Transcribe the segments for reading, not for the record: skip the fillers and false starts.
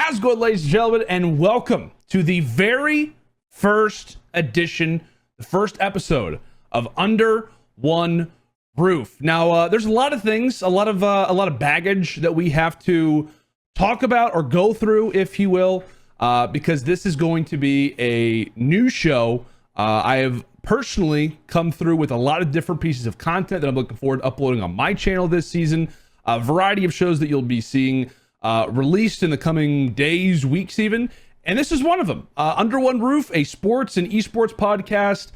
How's it going, ladies and gentlemen, and welcome to the very first edition, the first episode of Under One Roof. Now, there's a lot of things, a lot of baggage that we have to talk about or go through, if you will, because this is going to be a new show. I have personally come through with a lot of different pieces of content that I'm looking forward to uploading on my channel this season. A variety of shows that you'll be seeing released in the coming days, weeks even. And this is one of them. Under One Roof, a sports and esports podcast.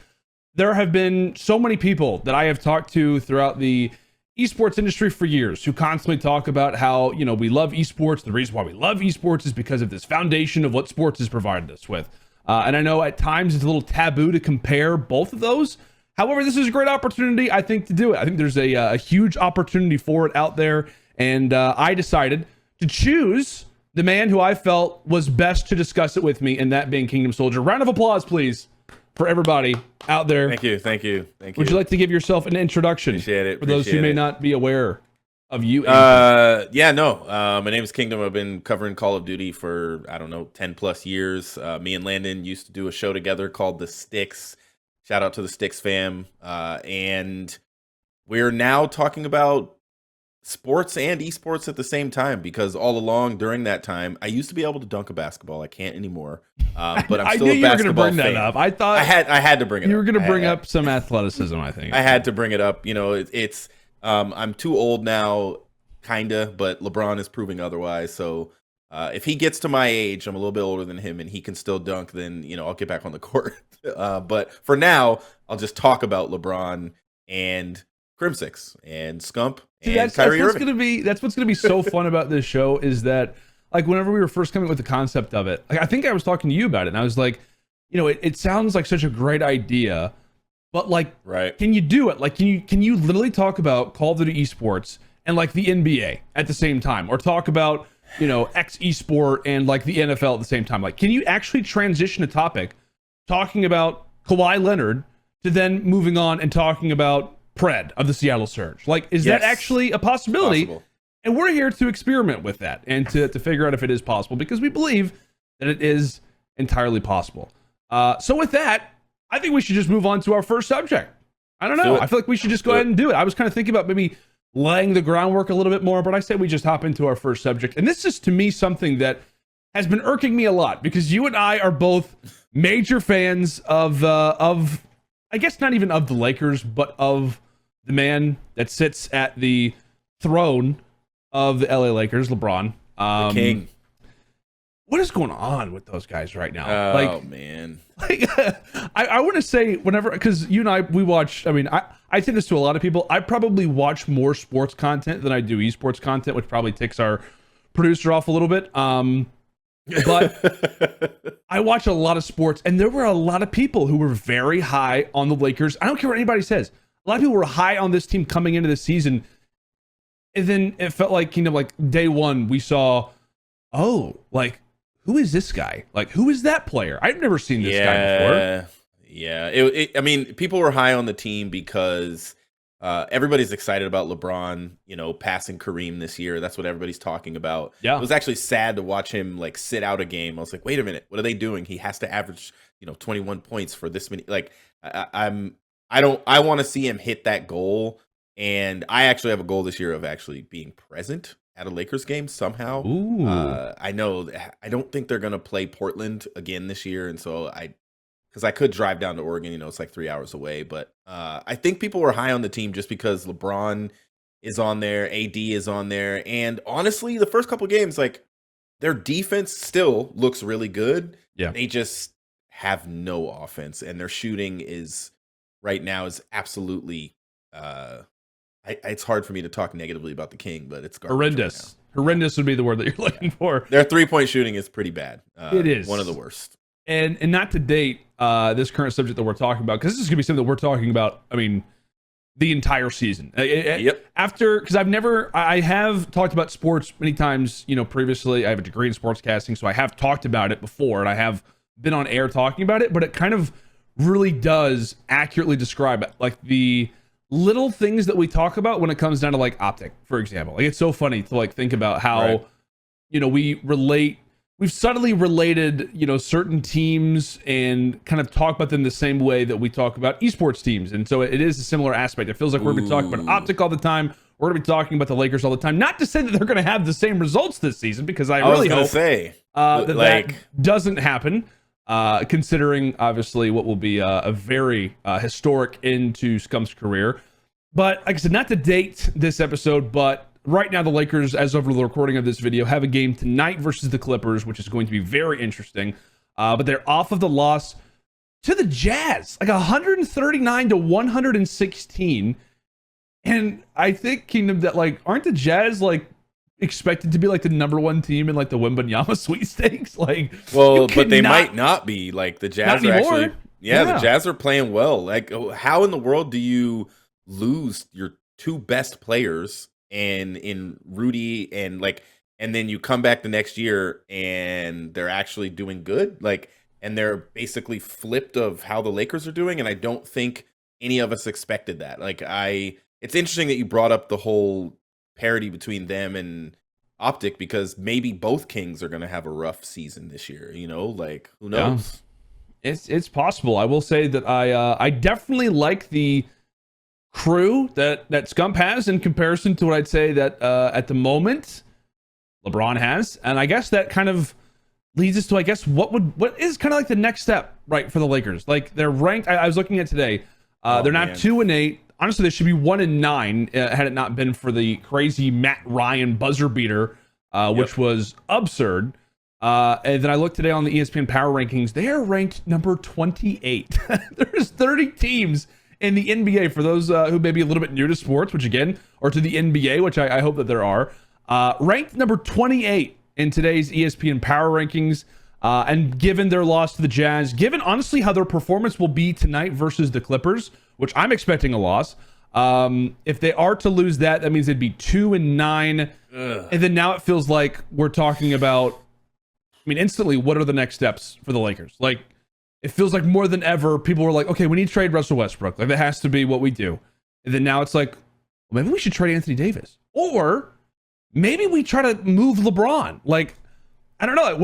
There have been so many people that I have talked to throughout the esports industry for years who constantly talk about how, you know, we love esports. The reason why we love esports is because of this foundation of what sports has provided us with. And I know at times it's a little taboo to compare both of those. However, this is a great opportunity, I think, to do it. I think there's a huge opportunity for it out there. And I decided to choose the man who I felt was best to discuss it with me, and that being Kingdom Soldier. Round of applause, please, for everybody out there. Thank you. Would you like to give yourself an introduction? Appreciate it. For those who may not be aware of you. My name is Kingdom. I've been covering Call of Duty for, 10 plus years. Me and Landon used to do a show together called The Sticks. Shout out to the Sticks fam. And we're now talking about sports and esports at the same time, because all along during that time, I used to be able to dunk a basketball. I can't anymore. But I'm still a basketball fan. I knew you were going to bring that up. I thought I had to bring it up. You were going to bring up some athleticism, I think. I had to bring it up. You know, it's I'm too old now, kinda, but LeBron is proving otherwise. So if he gets to my age, I'm a little bit older than him, and he can still dunk, then, you know, I'll get back on the court. But for now, I'll just talk about LeBron and Crimsix and Scump and Kyrie Irving. That's what's gonna be so fun about this show, is that, like, whenever we were first coming with the concept of it, like, I think I was talking to you about it, and I was like, you know, it sounds like such a great idea, but, like, right, can you do it? Like, can you literally talk about Call of Duty esports and, like, the NBA at the same time, or talk about, you know, X esport and, like, the NFL at the same time? Like, can you actually transition a topic talking about Kawhi Leonard to then moving on and talking about Pred of the Seattle Surge? Like, is that actually a possibility? Possible. And we're here to experiment with that and to figure out if it is possible, because we believe that it is entirely possible. So with that, I think we should just move on to our first subject. I don't know. I feel like we should just go ahead and do it. I was kind of thinking about maybe laying the groundwork a little bit more, but I say we just hop into our first subject. And this is, to me, something that has been irking me a lot, because you and I are both major fans of I guess not even of the Lakers, but of the man that sits at the throne of the LA Lakers, LeBron. The king. What is going on with those guys right now? Oh, man. Like, I want to say, whenever, because you and I, we watch, I mean, I say this to a lot of people, I probably watch more sports content than I do esports content, which probably ticks our producer off a little bit. But I watch a lot of sports, and there were a lot of people who were very high on the Lakers. I don't care what anybody says. A lot of people were high on this team coming into the season. And then it felt like, you know, like day one, we saw, oh, like, who is this guy? Like, who is that player? I've never seen this guy before. Yeah. I mean, people were high on the team because everybody's excited about LeBron, you know, passing Kareem this year. That's what everybody's talking about. Yeah. It was actually sad to watch him, like, sit out a game. I was like, wait a minute, what are they doing? He has to average, 21 points for this many. Like, I want to see him hit that goal. And I actually have a goal this year of actually being present at a Lakers game somehow. I know, I don't think they're going to play Portland again this year. And so because I could drive down to Oregon, it's like 3 hours away. But I think people were high on the team just because LeBron is on there, AD is on there. And honestly, the first couple of games, like, their defense still looks really good. Yeah. They just have no offense, and their shooting right now is absolutely, it's hard for me to talk negatively about the King, but it's horrendous. Right, horrendous would be the word that you're looking for. Their 3-point shooting is pretty bad. It is one of the worst. And not to date this current subject that we're talking about, because this is going to be something that we're talking about, I mean, the entire season. Yep. After, because I have talked about sports many times, previously. I have a degree in sportscasting, so I have talked about it before, and I have been on air talking about it, but it kind of really does accurately describe it. Like, the little things that we talk about when it comes down to, like, OpTic, for example. Like, it's so funny to, like, think about how, we relate we've subtly related, certain teams and kind of talk about them the same way that we talk about esports teams. And so it is a similar aspect. It feels like we're going to be talking about OpTic all the time. We're going to be talking about the Lakers all the time. Not to say that they're going to have the same results this season, because I really hope that doesn't happen, considering obviously what will be a very historic end to SCUMP's career. But like I said, not to date this episode, but right now the Lakers, as of the recording of this video, have a game tonight versus the Clippers, which is going to be very interesting. But they're off of the loss to the Jazz, like 139-116. And I think, Kingdom, that aren't the Jazz expected to be the #1 team in the Wembanyama sweepstakes? But they might not be. The Jazz are actually, the Jazz are playing well. How in the world do you lose your two best players and in Rudy and then you come back the next year and they're actually doing good, and they're basically flipped of how the Lakers are doing? And I don't think any of us expected that. It's interesting that you brought up the whole parity between them and OpTic, because maybe both Kings are going to have a rough season this year. Who knows? Yeah. It's possible. I will say that I definitely like the crew that SCUMP has in comparison to what I'd say that at the moment LeBron has. And I guess that kind of leads us to, what is kind of the next step, right, for the Lakers. They're ranked, I was looking at today, they're now 2-8. Honestly, they should be 1-9 had it not been for the crazy Matt Ryan buzzer beater, which was absurd. And then I looked today on the ESPN Power Rankings. They are ranked number 28. There's 30 teams in the NBA, for those who may be a little bit new to sports, which again, or to the NBA, which I hope that there are, ranked number 28 in today's ESPN Power Rankings. And given their loss to the Jazz, given honestly how their performance will be tonight versus the Clippers, which I'm expecting a loss, if they are to lose that means they'd be 2-9. And then now it feels like we're talking about, instantly, what are the next steps for the Lakers? It feels like more than ever, people were like, okay, we need to trade Russell Westbrook. That has to be what we do. And then now it's like, well, maybe we should trade Anthony Davis. Or maybe we try to move LeBron. I don't know.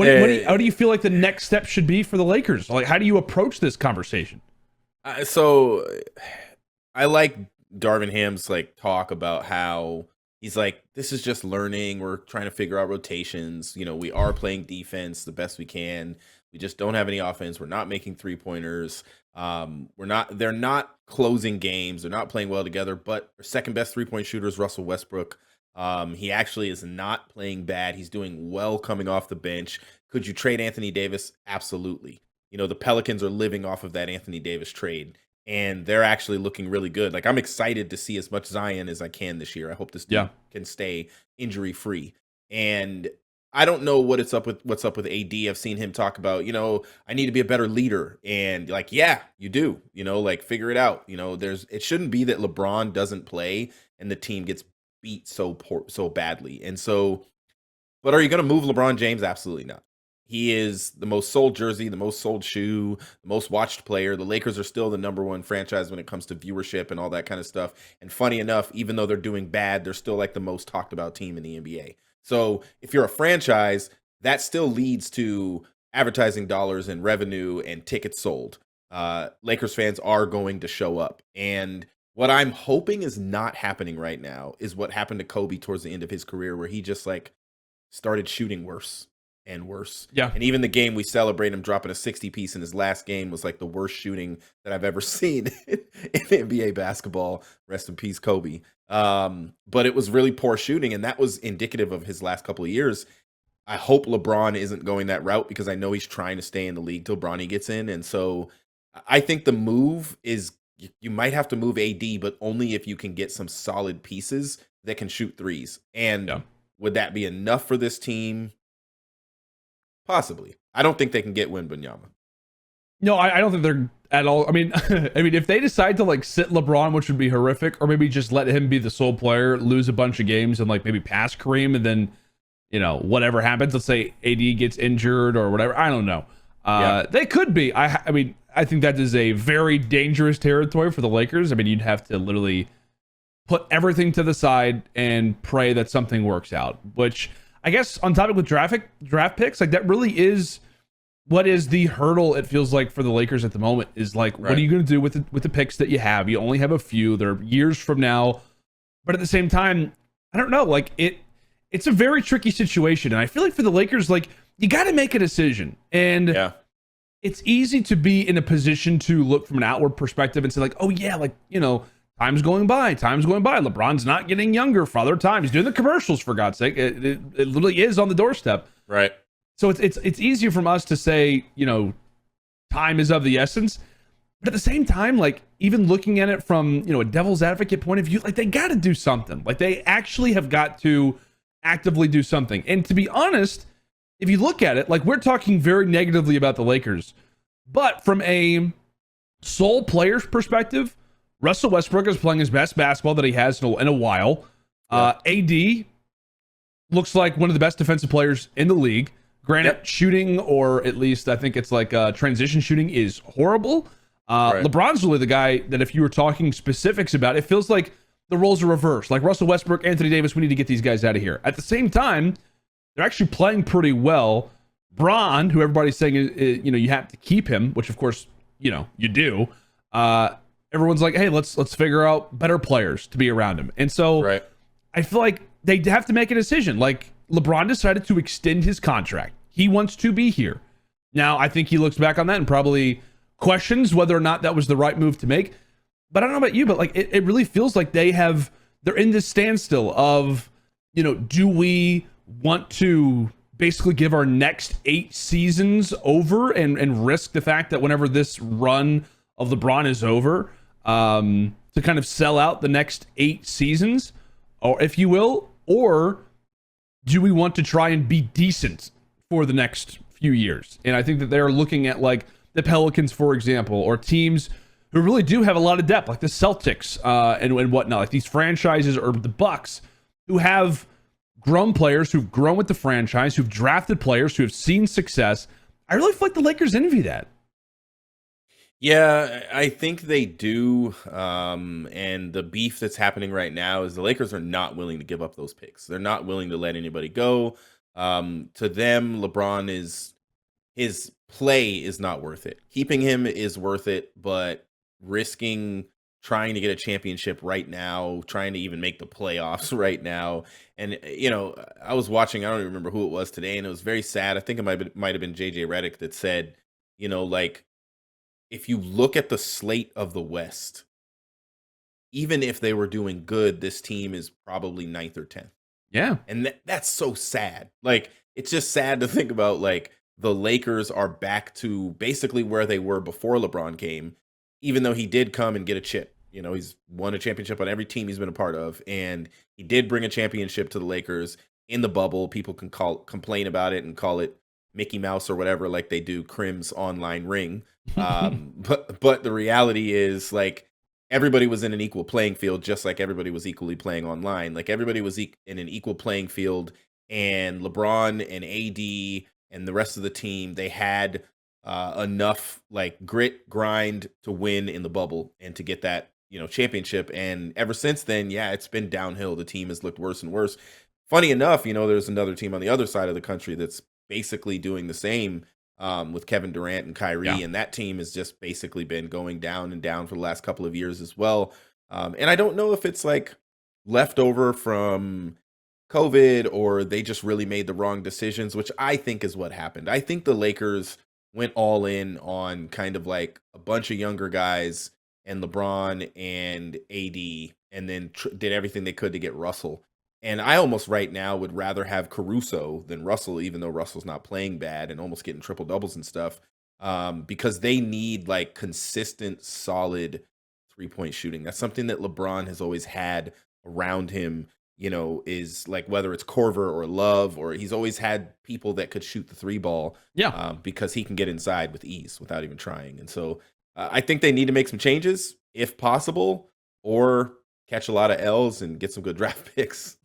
How do you feel like the next step should be for the Lakers? How do you approach this conversation? So I like Darvin Ham's talk about how he's this is just learning. We're trying to figure out rotations. We are playing defense the best we can. We just don't have any offense. We're not making 3-pointers. They're not closing games. They're not playing well together, but our second best 3-point shooter is Russell Westbrook. He actually is not playing bad. He's doing well coming off the bench. Could you trade Anthony Davis? Absolutely. The Pelicans are living off of that Anthony Davis trade, and they're actually looking really good. I'm excited to see as much Zion as I can this year. I hope this dude can stay injury free. And I don't know what's up with AD. I've seen him talk about, I need to be a better leader. And yeah, you do, figure it out. It shouldn't be that LeBron doesn't play and the team gets beat so badly. And so, but are you going to move LeBron James? Absolutely not. He is the most sold jersey, the most sold shoe, the most watched player. The Lakers are still the #1 franchise when it comes to viewership and all that kind of stuff. And funny enough, even though they're doing bad, they're still the most talked about team in the NBA. So if you're a franchise, that still leads to advertising dollars and revenue and tickets sold. Lakers fans are going to show up. And what I'm hoping is not happening right now is what happened to Kobe towards the end of his career, where he just started shooting worse and worse. Yeah. And even the game we celebrate him dropping a 60 piece in his last game was the worst shooting that I've ever seen in NBA basketball. Rest in peace, Kobe. But it was really poor shooting, and that was indicative of his last couple of years. I hope LeBron isn't going that route, because I know he's trying to stay in the league till Bronny gets in. And so I think the move is, you might have to move AD, but only if you can get some solid pieces that can shoot threes. And would that be enough for this team? Possibly. I don't think they can get Wembanyama. No, I don't think they're at all. If they decide to sit LeBron, which would be horrific, or maybe just let him be the sole player, lose a bunch of games, and maybe pass Kareem, and then whatever happens, let's say AD gets injured or whatever. I don't know. They could be. I think that is a very dangerous territory for the Lakers. You'd have to literally put everything to the side and pray that something works out, which I guess on topic with draft picks, like that really is what is the hurdle. It feels like for the Lakers at the moment is like, what are you going to do with the picks that you have? You only have a few. They're years from now, but at the same time, I don't know. Like it's a very tricky situation, and I feel like for the Lakers, like you got to make a decision, and it's easy to be in a position to look from an outward perspective and say like, oh yeah, like time's going by. LeBron's not getting younger. Father Time. He's doing the commercials, for God's sake. It literally is on the doorstep. Right. So it's easier from us to say, time is of the essence. But at the same time, like even looking at it from, a devil's advocate point of view, like they got to do something. Like they actually have got to actively do something. And to be honest, if you look at it, like we're talking very negatively about the Lakers, but from a sole player's perspective, Russell Westbrook is playing his best basketball that he has in a while. AD looks like one of the best defensive players in the league. Granted, shooting, or at least I think it's like transition shooting, is horrible. LeBron's really the guy that if you were talking specifics about, it feels like the roles are reversed. Like Russell Westbrook, Anthony Davis, we need to get these guys out of here. At the same time, they're actually playing pretty well. Bron, who everybody's saying, you have to keep him, which of course, you do. Everyone's like, hey, let's figure out better players to be around him. And so I feel like they have to make a decision. Like LeBron decided to extend his contract. He wants to be here. Now, I think he looks back on that and probably questions whether or not that was the right move to make. But I don't know about you, but like it really feels like they're in this standstill of, do we want to basically give our next 8 seasons over and risk the fact that whenever this run of LeBron is over, to kind of sell out the next 8 seasons, or if you will, or do we want to try and be decent for the next few years? And I think that they're looking at like the Pelicans, for example, or teams who really do have a lot of depth, like the Celtics and whatnot, like these franchises, or the Bucks, who have grown players, who've grown with the franchise, who've drafted players, who have seen success. I really feel like the Lakers envy that. Yeah, I think they do. And the beef that's happening right now is the Lakers are not willing to give up those picks. They're not willing to let anybody go. To them, LeBron his play is not worth it. Keeping him is worth it, but risking trying to get a championship right now, trying to even make the playoffs right now. And, I was watching, I don't even remember who it was today, and it was very sad. I think it might have been JJ Redick that said, like, if you look at the slate of the West, even if they were doing good, this team is probably 9th or 10th. Yeah. And that's so sad. Like, it's just sad to think about, like, the Lakers are back to basically where they were before LeBron came, even though he did come and get a chip. He's won a championship on every team he's been a part of, and he did bring a championship to the Lakers in the bubble. People can complain about it and call it Mickey Mouse or whatever, like they do Crim's online ring. But the reality is, like, everybody was in an equal playing field, just like everybody was equally playing online. Like everybody was in an equal playing field, and LeBron and AD and the rest of the team, they had enough like grit, grind to win in the bubble and to get that championship. And ever since then, it's been downhill. The team has looked worse and worse. Funny enough, there's another team on the other side of the country that's basically doing the same with Kevin Durant and Kyrie, and that team has just basically been going down and down for the last couple of years as well. And I don't know if it's like leftover from COVID or they just really made the wrong decisions, which I think is what happened. I think the Lakers went all in on kind of like a bunch of younger guys and LeBron and AD, and then did everything they could to get Russell. And I almost right now would rather have Caruso than Russell, even though Russell's not playing bad and almost getting triple doubles and stuff, because they need like consistent, solid 3-point shooting. That's something that LeBron has always had around him, is like whether it's Corver or Love, or he's always had people that could shoot the 3 ball because he can get inside with ease without even trying. And so I think they need to make some changes if possible, or catch a lot of L's and get some good draft picks.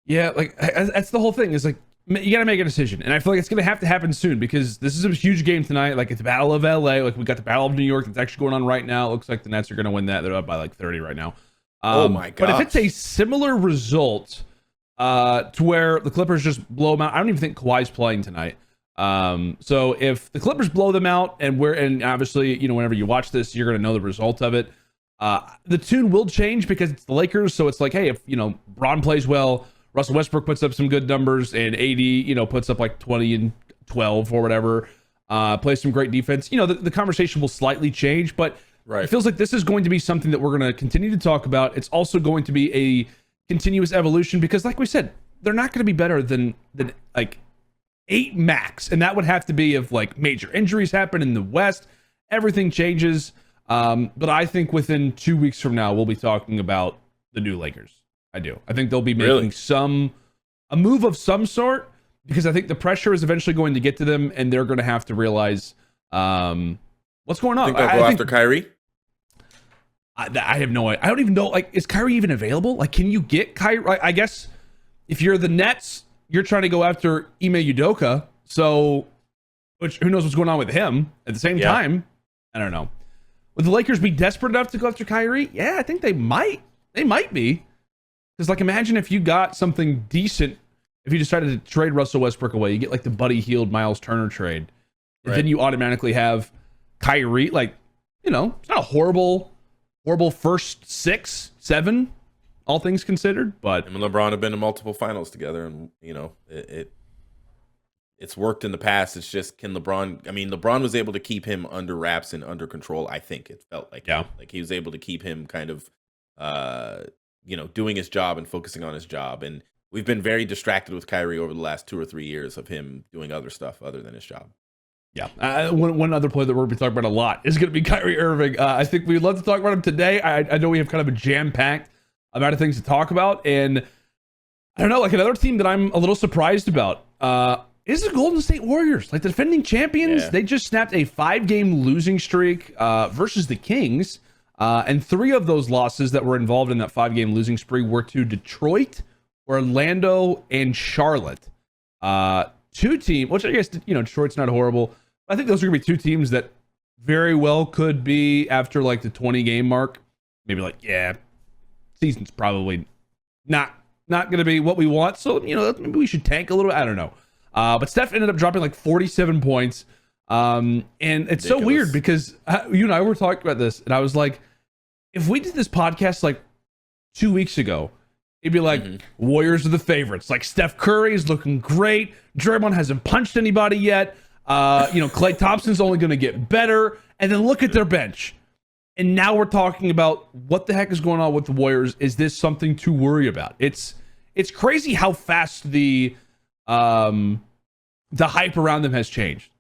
Yeah, like that's the whole thing, is like you got to make a decision, and I feel like it's going to have to happen soon, because this is a huge game tonight. Like it's the Battle of LA, like we got the Battle of New York that's actually going on right now. It looks like the Nets are going to win that. They're up by like 30 right now. Oh my god! But if it's a similar result to where the Clippers just blow them out. I don't even think Kawhi's playing tonight. So if the Clippers blow them out, and obviously, you know, whenever you watch this, you're going to know the result of it. The tune will change because it's the Lakers. So it's like, hey, if, you know, Bron plays well, Russell Westbrook puts up some good numbers, and AD, you know, puts up like 20 and 12 or whatever, plays some great defense, you know, the conversation will slightly change, but it feels like this is going to be something that we're going to continue to talk about. It's also going to be a continuous evolution because, like we said, they're not going to be better than like 8 max, and that would have to be if like major injuries happen in the West, everything changes. But I think within 2 weeks from now, we'll be talking about the new Lakers. I do. I think they'll be making a move of some sort, because I think the pressure is eventually going to get to them, and they're going to have to realize what's going on. Think they'll go after Kyrie? I have no idea. I don't even know. Like, is Kyrie even available? Like, can you get Kyrie? I guess if you're the Nets, you're trying to go after Ime Udoka. So, which who knows what's going on with him? At the same time, I don't know. Would the Lakers be desperate enough to go after Kyrie? Yeah, I think they might. They might be. Because, like, imagine if you got something decent, if you decided to trade Russell Westbrook away, you get, like, the Buddy Hield, Miles Turner trade. And then you automatically have Kyrie. Like, you know, it's not a horrible first 6, 7, all things considered. But him and LeBron have been to multiple finals together, and, you know, it's worked in the past. It's just, can LeBron... I mean, LeBron was able to keep him under wraps and under control, I think. It felt like. Yeah. Like, he was able to keep him kind of... you know, doing his job and focusing on his job. And we've been very distracted with Kyrie over the last 2 or 3 years of him doing other stuff other than his job. Yeah. One other player that we're going to be talking about a lot is going to be Kyrie Irving. I think we'd love to talk about him today. I know we have kind of a jam-packed amount of things to talk about. And I don't know, like, another team that I'm a little surprised about is the Golden State Warriors. Like, the defending champions, they just snapped a 5-game losing streak versus the Kings. And 3 of those losses that were involved in that 5-game losing spree were to Detroit, Orlando, and Charlotte. 2 teams, which I guess, you know, Detroit's not horrible. I think those are going to be 2 teams that very well could be, after like the 20-game mark, maybe like, yeah, season's probably not going to be what we want. So, you know, maybe we should tank a little bit. I don't know. But Steph ended up dropping like 47 points. And it's ridiculous. So weird because you and I were talking about this, and I was like, if we did this podcast like 2 weeks ago, it'd be like, Warriors are the favorites. Like, Steph Curry is looking great. Draymond hasn't punched anybody yet. You know, Klay Thompson's only going to get better. And then look at their bench. And now we're talking about what the heck is going on with the Warriors. Is this something to worry about? It's crazy how fast the hype around them has changed.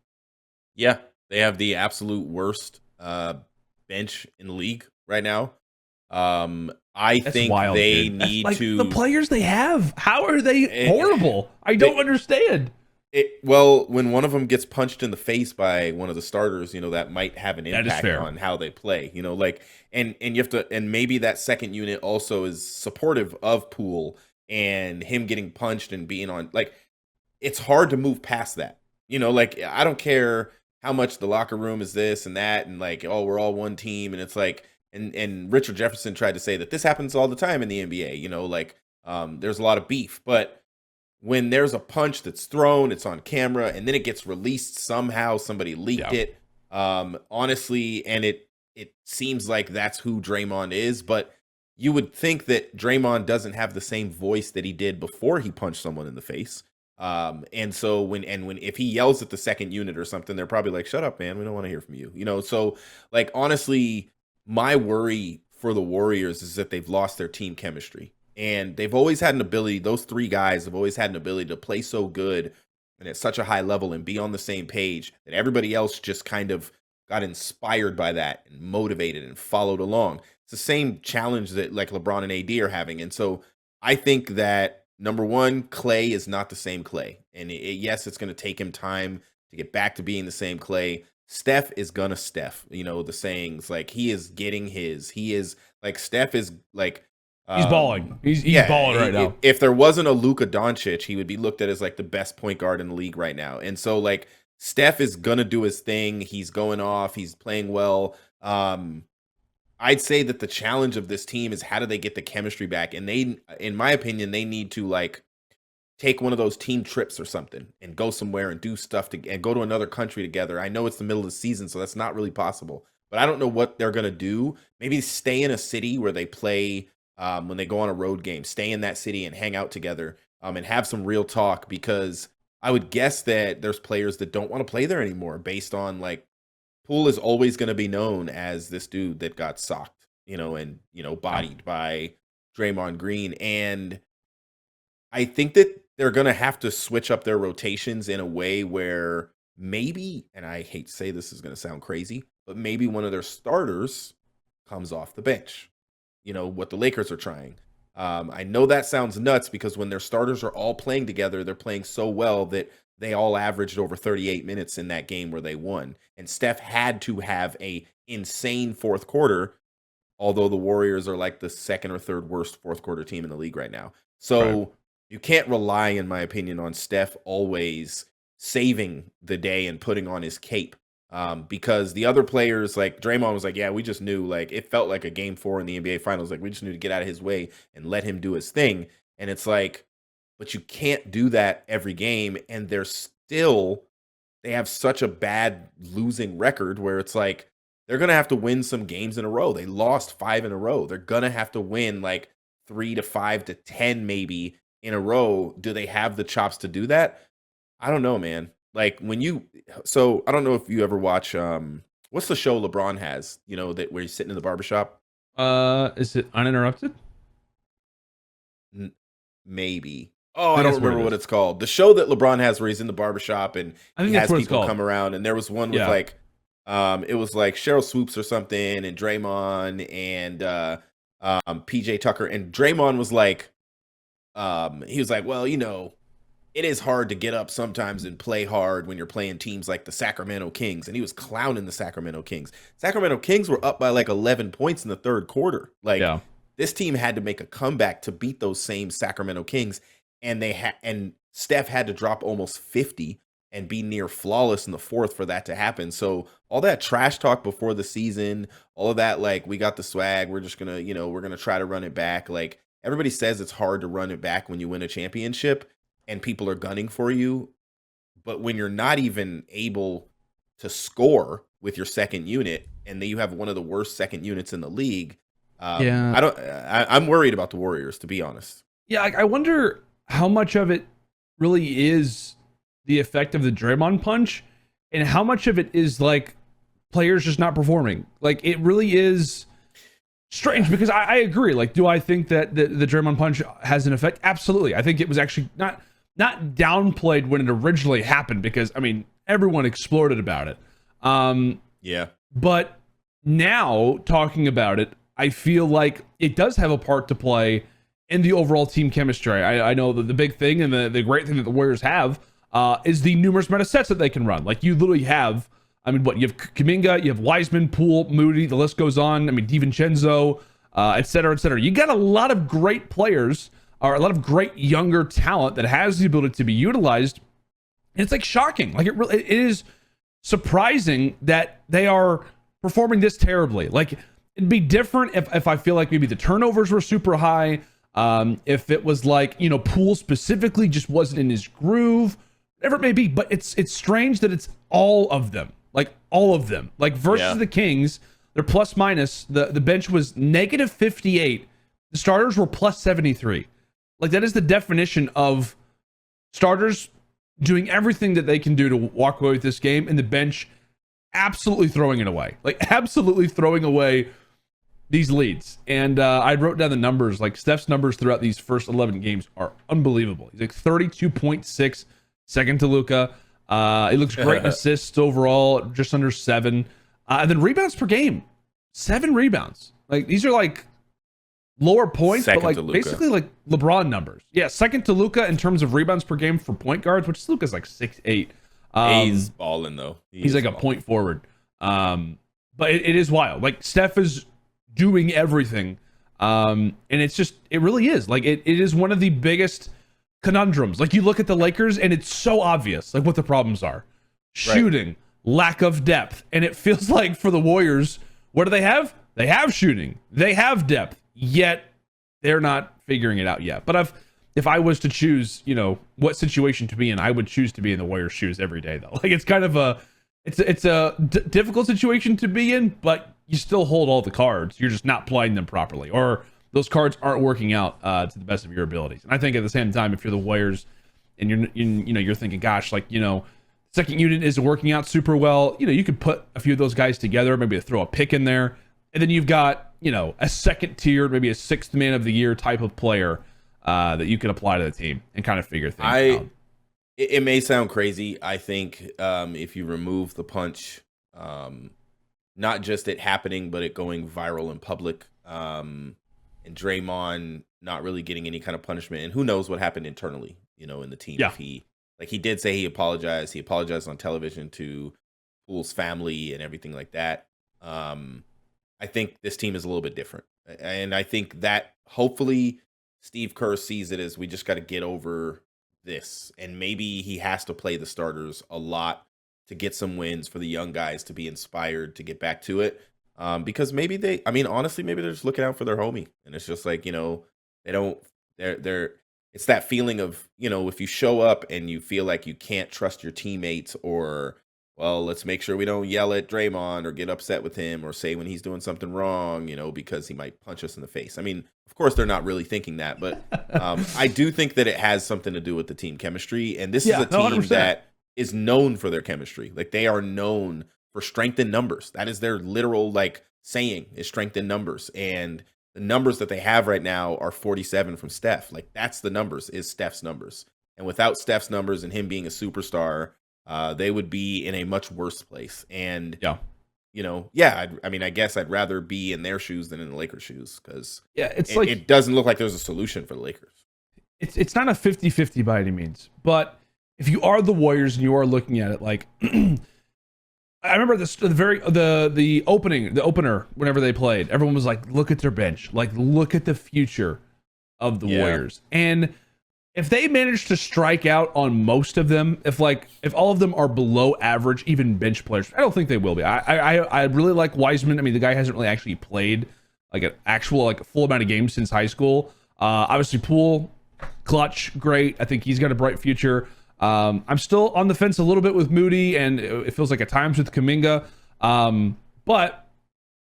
Yeah, they have the absolute worst bench in the league right now. I think wild, they need to... The players they have, how are they horrible? I don't understand. Well, when one of them gets punched in the face by one of the starters, you know, that might have an impact on how they play. You know, like, and you have to... And maybe that second unit also is supportive of Poole and him getting punched and being on... Like, it's hard to move past that. You know, like, I don't care how much the locker room is this and that, and like, oh, we're all one team, and it's like, and Richard Jefferson tried to say that this happens all the time in the NBA, you know, like, there's a lot of beef, but when there's a punch that's thrown, it's on camera, and then it gets released somehow, somebody leaked it, honestly, and it seems like that's who Draymond is, but you would think that Draymond doesn't have the same voice that he did before he punched someone in the face. And so when if he yells at the second unit or something, they're probably like, shut up, man, we don't want to hear from you, you know. So, like, honestly, my worry for the Warriors is that they've lost their team chemistry, and they've always had an ability. Those 3 guys have always had an ability to play so good and at such a high level and be on the same page that everybody else just kind of got inspired by that and motivated and followed along. It's the same challenge that like LeBron and AD are having. And so I think that, number one, Klay is not the same Klay. And yes, it's going to take him time to get back to being the same Klay. Steph is going to Steph. You know, the sayings, like, he is getting his. He is, like, Steph is, like... he's balling. He's balling right now. If there wasn't a Luka Doncic, he would be looked at as, like, the best point guard in the league right now. And so, like, Steph is going to do his thing. He's going off. He's playing well. I'd say that the challenge of this team is how do they get the chemistry back? And they, in my opinion, they need to like take one of those team trips or something and go somewhere and do stuff and go to another country together. I know it's the middle of the season, so that's not really possible. But I don't know what they're gonna do. Maybe stay in a city where they play when they go on a road game. Stay in that city and hang out together and have some real talk. Because I would guess that there's players that don't want to play there anymore, based on like Poole is always going to be known as this dude that got socked, and bodied by Draymond Green. And I think that they're going to have to switch up their rotations in a way where maybe, and I hate to say this is going to sound crazy, but maybe one of their starters comes off the bench. What the Lakers are trying. I know that sounds nuts because when their starters are all playing together, they're playing so well that they all averaged over 38 minutes in that game where they won. And Steph had to have a insane fourth quarter, although the Warriors are like the second or third worst fourth quarter team in the league right now. So you can't rely, in my opinion, on Steph always saving the day and putting on his cape. Because the other players, like Draymond was like, yeah, we just knew, like, it felt like a game 4 in the NBA finals. Like, we just knew to get out of his way and let him do his thing. And it's like, but you can't do that every game. And they have such a bad losing record where it's like, they're going to have to win some games in a row. They lost 5 in a row. They're going to have to win like 3 to 5 to 10 maybe in a row. Do they have the chops to do that? I don't know, man. Like so I don't know if you ever watch, what's the show LeBron has, where he's sitting in the barbershop? Is it Uninterrupted? Maybe. Oh, I don't remember what it's called. The show that LeBron has where he's in the barbershop and he has people come around. And there was one with like, it was like Cheryl Swoops or something and Draymond and PJ Tucker. And Draymond was like, he was like, well, it is hard to get up sometimes and play hard when you're playing teams like the Sacramento Kings. And he was clowning the Sacramento Kings. Sacramento Kings were up by like 11 points in the third quarter. Like this team had to make a comeback to beat those same Sacramento Kings. And and Steph had to drop almost 50 and be near flawless in the fourth for that to happen. So all that trash talk before the season, all of that, like, we got the swag, we're just gonna, we're gonna try to run it back. Like, everybody says it's hard to run it back when you win a championship and people are gunning for you. But when you're not even able to score with your second unit and then you have one of the worst second units in the league, I'm worried about the Warriors, to be honest. Yeah, I wonder how much of it really is the effect of the Draymond punch and how much of it is like players just not performing. Like, it really is strange because I agree. Like, do I think that the Draymond punch has an effect? Absolutely. I think it was actually not downplayed when it originally happened because, I mean, everyone exploded about it. But now talking about it, I feel like it does have a part to play in the overall team chemistry. I know that the big thing and the great thing that the Warriors have is the numerous amount of sets that they can run. Like, you literally have, I mean, you have Kuminga, you have Wiseman, Poole, Moody, the list goes on. I mean, DiVincenzo, et cetera, et cetera. You got a lot of great players, or a lot of great younger talent that has the ability to be utilized. And it's like shocking. Like, it is surprising that they are performing this terribly. Like, it'd be different if I feel like maybe the turnovers were super high. If it was like, Poole specifically just wasn't in his groove, whatever it may be. But it's strange that it's all of them. Like, all of them. Like, versus the Kings, they're plus minus. The bench was negative 58. The starters were plus 73. Like, that is the definition of starters doing everything that they can do to walk away with this game, and the bench absolutely throwing it away. Like, absolutely throwing away these leads. And I wrote down the numbers. Like, Steph's numbers throughout these first 11 games are unbelievable. He's like 32.6, second to Luka. He looks great in assists overall, just under 7. And then rebounds per game, 7 rebounds. Like, these are like lower points, second but like basically like LeBron numbers. Yeah, second to Luka in terms of rebounds per game for point guards, which Luka's like 6'8". He's balling though. He's like a point forward. But it is wild. Like, Steph is doing everything. And it's just, it really is. Like, it is one of the biggest conundrums. Like, you look at the Lakers and it's so obvious, like, what the problems are. Shooting, lack of depth. And it feels like for the Warriors, what do they have? They have shooting. They have depth. Yet they're not figuring it out yet. But if I was to choose, what situation to be in, I would choose to be in the Warriors' shoes every day, though. Like, it's kind of it's a difficult situation to be in, but you still hold all the cards. You're just not playing them properly, or those cards aren't working out to the best of your abilities. And I think at the same time, if you're the Warriors and you're thinking, gosh, second unit isn't working out super well, you could put a few of those guys together, maybe throw a pick in there, and then you've got a second tier, maybe a sixth man of the year type of player that you could apply to the team and kind of figure things out. It may sound crazy. I think if you remove the punch, not just it happening, but it going viral in public, and Draymond not really getting any kind of punishment, and who knows what happened internally, in the team. Yeah. If he did say he apologized on television to Poole's family and everything like that. I think this team is a little bit different. And I think that hopefully Steve Kerr sees it as we just got to get over this. And maybe he has to play the starters a lot to get some wins for the young guys to be inspired to get back to it. Because maybe honestly, maybe they're just looking out for their homie. And it's just like, it's that feeling of, if you show up and you feel like you can't trust your teammates, or, well, let's make sure we don't yell at Draymond or get upset with him or say when he's doing something wrong, because he might punch us in the face. I mean, of course, they're not really thinking that, but I do think that it has something to do with the team chemistry. And this is a team 100%. that is known for their chemistry. Like, they are known for strength in numbers. That is their literal, saying, is strength in numbers. And the numbers that they have right now are 47 from Steph. Like, that's the numbers, is Steph's numbers. And without Steph's numbers and him being a superstar, they would be in a much worse place. And, I guess I'd rather be in their shoes than in the Lakers' shoes, because it doesn't look like there's a solution for the Lakers. It's not a 50-50 by any means. But if you are the Warriors and you are looking at it, I remember the opener whenever they played, everyone was like, look at their bench, look at the future of the Warriors. And if they manage to strike out on most of them, if all of them are below average, even bench players, I don't think they will be. I really like Wiseman. I mean, the guy hasn't really actually played an actual full amount of games since high school. Obviously Poole, clutch, great. I think he's got a bright future. I'm still on the fence a little bit with Moody, and it feels like at times with Kuminga. But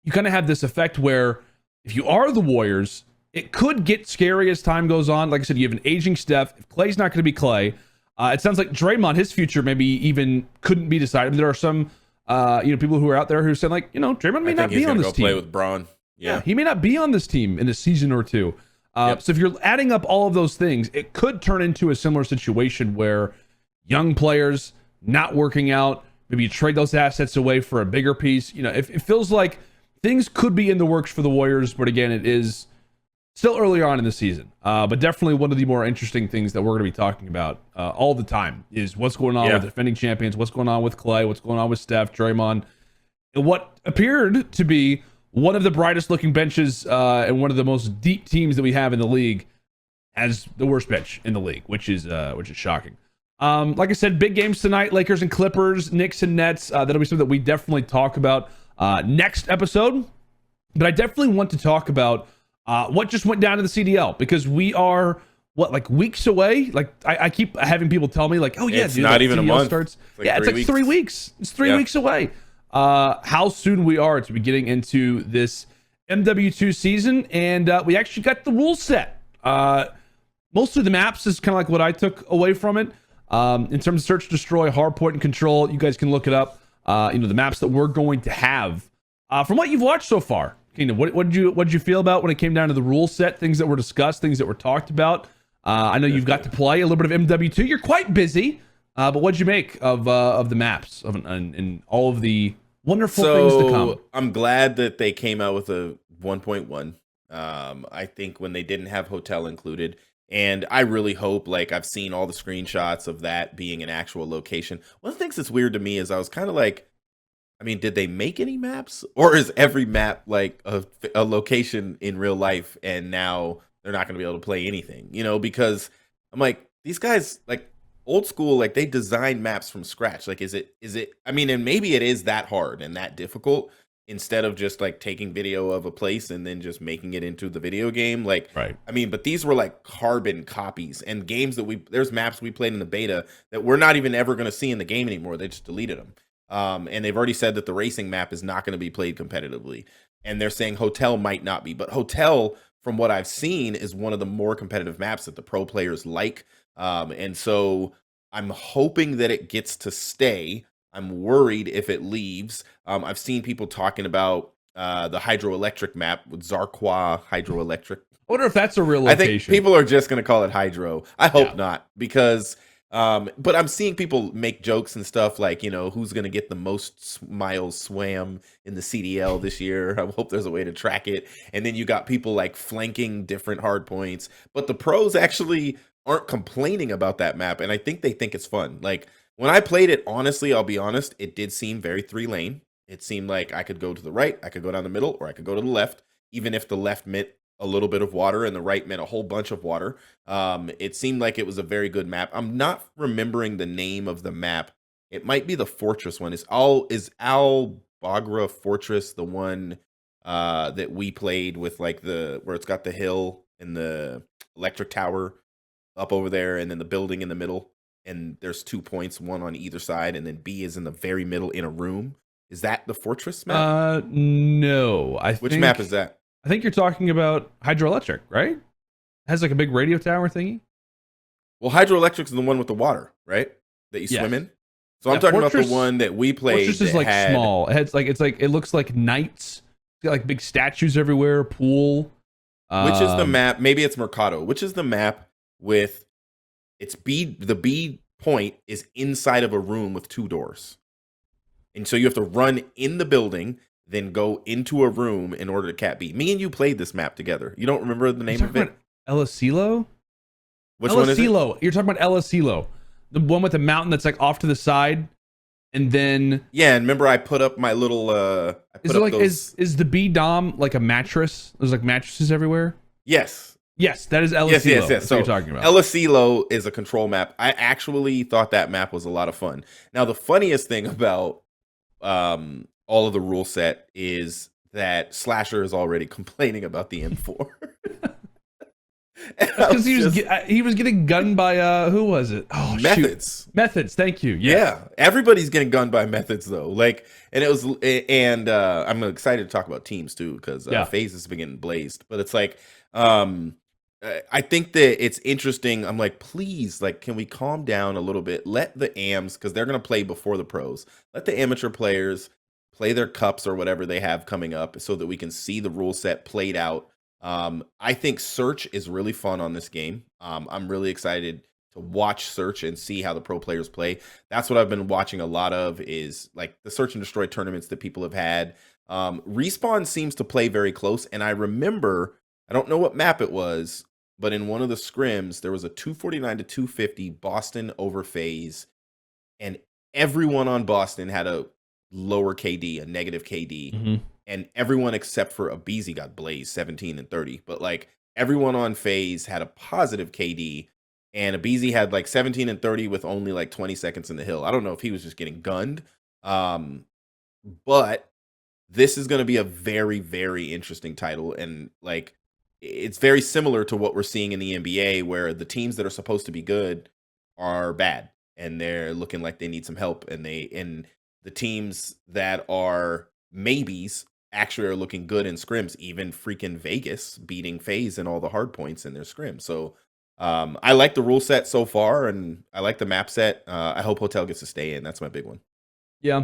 you kind of have this effect where if you are the Warriors, it could get scary as time goes on. Like I said, you have an aging Steph. If Clay's not going to be Clay, it sounds like Draymond, his future maybe even couldn't be decided. I mean, there are some people who are out there who are saying Draymond may not be on this team. Play with Braun. Yeah, he may not be on this team in a season or two. So if you're adding up all of those things, it could turn into a similar situation where young players not working out, maybe you trade those assets away for a bigger piece. It feels like things could be in the works for the Warriors, but again, it is still early on in the season. But definitely one of the more interesting things that we're going to be talking about all the time is what's going on with defending champions, what's going on with Clay, what's going on with Steph, Draymond, and what appeared to be one of the brightest looking benches and one of the most deep teams that we have in the league as the worst bench in the league, which is shocking. Like I said, big games tonight, Lakers and Clippers, Knicks and Nets. That'll be something that we definitely talk about next episode. But I definitely want to talk about what just went down to the CDL, because we are weeks away. I keep having people tell me it's not even CDL a month. Starts. It's 3 weeks. It's 3 weeks away. How soon we are to be getting into this MW2 season, and we actually got the rule set. Mostly the maps is kind of what I took away from it. In terms of search, destroy, hard point, and control, you guys can look it up. The maps that we're going to have. From what you've watched so far, Kingdom, what did you feel about when it came down to the rule set? Things that were discussed, things that were talked about. I know you've got to play a little bit of MW2. You're quite busy, but what did you make of the maps and all of the wonderful things to come? I'm glad that they came out with a 1.1. I think when they didn't have hotel included. And I really hope, I've seen all the screenshots of that being an actual location. One of the things that's weird to me is I was kind of did they make any maps? Or is every map a location in real life, and now they're not going to be able to play anything? Because I'm these guys, old school, they design maps from scratch. And maybe it is that hard and that difficult, instead of just like taking video of a place and then just making it into the video game. Like, Right. I mean, but these were like carbon copies and games that there's maps we played in the beta that we're not even ever going to see in the game anymore. They just deleted them. And they've already said that the racing map is not going to be played competitively. And they're saying Hotel might not be, but Hotel, from what I've seen, is one of the more competitive maps that the pro players like. And so I'm hoping that it gets to stay. I'm worried if it leaves. I've seen people talking about the hydroelectric map with Zarqwa Hydroelectric. I wonder if that's a real I location. think people are just going to call it Hydro. I hope not, because but I'm seeing people make jokes and stuff like, you know, who's going to get the most miles swam in the CDL this year. I hope there's a way to track it. And then you got people like flanking different hard points, but the pros actually aren't complaining about that map, and I think they think it's fun. Like, when I played it, honestly, I'll be honest, it did seem very 3-lane. It seemed like I could go to the right, I could go down the middle, or I could go to the left, even if the left meant a little bit of water and the right meant a whole bunch of water. It seemed like it was a very good map. I'm not remembering the name of the map. It might be the fortress one. Is Al Bagra Fortress the one that we played with, like where it's got the hill and the electric tower up over there, and then the building in the middle, and there's 2 points, one on either side, and then B is in the very middle in a room. Is that the fortress map? No. Which map is that? I think you're talking about Hydroelectric, right? It has like a big radio tower thingy. Well, Hydroelectric's the one with the water, right? That you swim in. So I'm talking about the one that we played. Fortress is like small. It looks like knights. It's got like big statues everywhere. Pool. Which is the map? Maybe it's Mercado. Which is the map with the B point is inside of a room with 2 doors. And so you have to run in the building, then go into a room in order to cap B. Me and you played this map together. You don't remember the name of it? El Asilo? Which one is it? You're talking about El Asilo. The one with the mountain that's like off to the side. And then yeah, and remember I put up my little is the B dom like a mattress? There's like mattresses everywhere? Yes, that is El Asilo. Yes. That's what you're talking about. El Asilo is a control map. I actually thought that map was a lot of fun. Now, the funniest thing about all of the rule set is that Slasher is already complaining about the M4. Because he was getting gunned by who was it? Oh, Methods. Shoot. Methods. Thank you. Yes. Yeah, everybody's getting gunned by Methods though. Like, and it was, and I'm excited to talk about teams too, because FaZe has been getting blazed. But it's like, I think that it's interesting. I'm like, please, like, can we calm down a little bit? Let the AMs, because they're gonna play before the pros. Let the amateur players play their cups or whatever they have coming up, so that we can see the rule set played out. I think Search is really fun on this game. I'm really excited to watch Search and see how the pro players play. That's what I've been watching a lot of, is like the Search and Destroy tournaments that people have had. Respawn seems to play very close, and I remember, I don't know what map it was, but in one of the scrims, there was a 249 to 250 Boston over FaZe, and everyone on Boston had a lower KD, a negative KD. Mm-hmm. And everyone except for Abizi got blazed 17 and 30. But like everyone on FaZe had a positive KD, and Abizi had like 17 and 30 with only like 20 seconds in the hill. I don't know if he was just getting gunned. But this is going to be a very, very interesting title. And like, it's very similar to what we're seeing in the NBA, where the teams that are supposed to be good are bad, and they're looking like they need some help. And the teams that are maybes actually are looking good in scrims, even freaking Vegas beating FaZe in all the hard points in their scrim. So I like the rule set so far, and I like the map set. I hope Hotel gets to stay in. That's my big one. Yeah.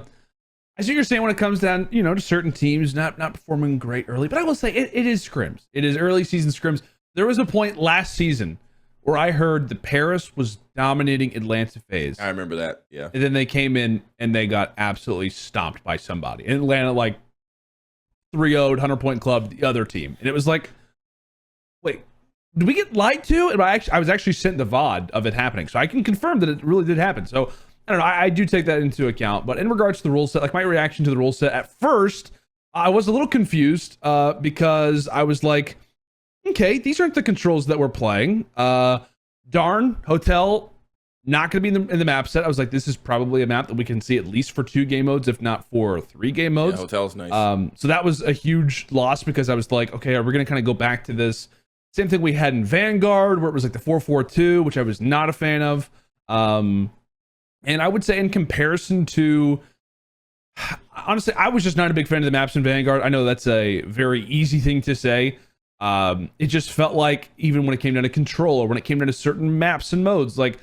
I see what you're saying when it comes down, to certain teams not performing great early, but I will say it is scrims. It is early season scrims. There was a point last season where I heard that Paris was dominating Atlanta FaZe. I remember that, yeah. And then they came in and they got absolutely stomped by somebody. And Atlanta, like, 3-0'd, 100-point club, the other team. And it was like, wait, did we get lied to? And I was actually sent the VOD of it happening. So I can confirm that it really did happen. So, I don't know, I do take that into account. But in regards to the rule set, like my reaction to the rule set, at first, I was a little confused because I was like, okay, these aren't the controls that we're playing. Darn, Hotel, not going to be in the map set. I was like, this is probably a map that we can see at least for 2 game modes, if not for 3 game modes. Yeah, hotel's nice. So that was a huge loss because I was like, okay, are we going to kind of go back to this same thing we had in Vanguard, where it was like the 4-4-2, which I was not a fan of. And I would say in comparison to, honestly, I was just not a big fan of the maps in Vanguard. I know that's a very easy thing to say. It just felt like even when it came down to control or when it came down to certain maps and modes, like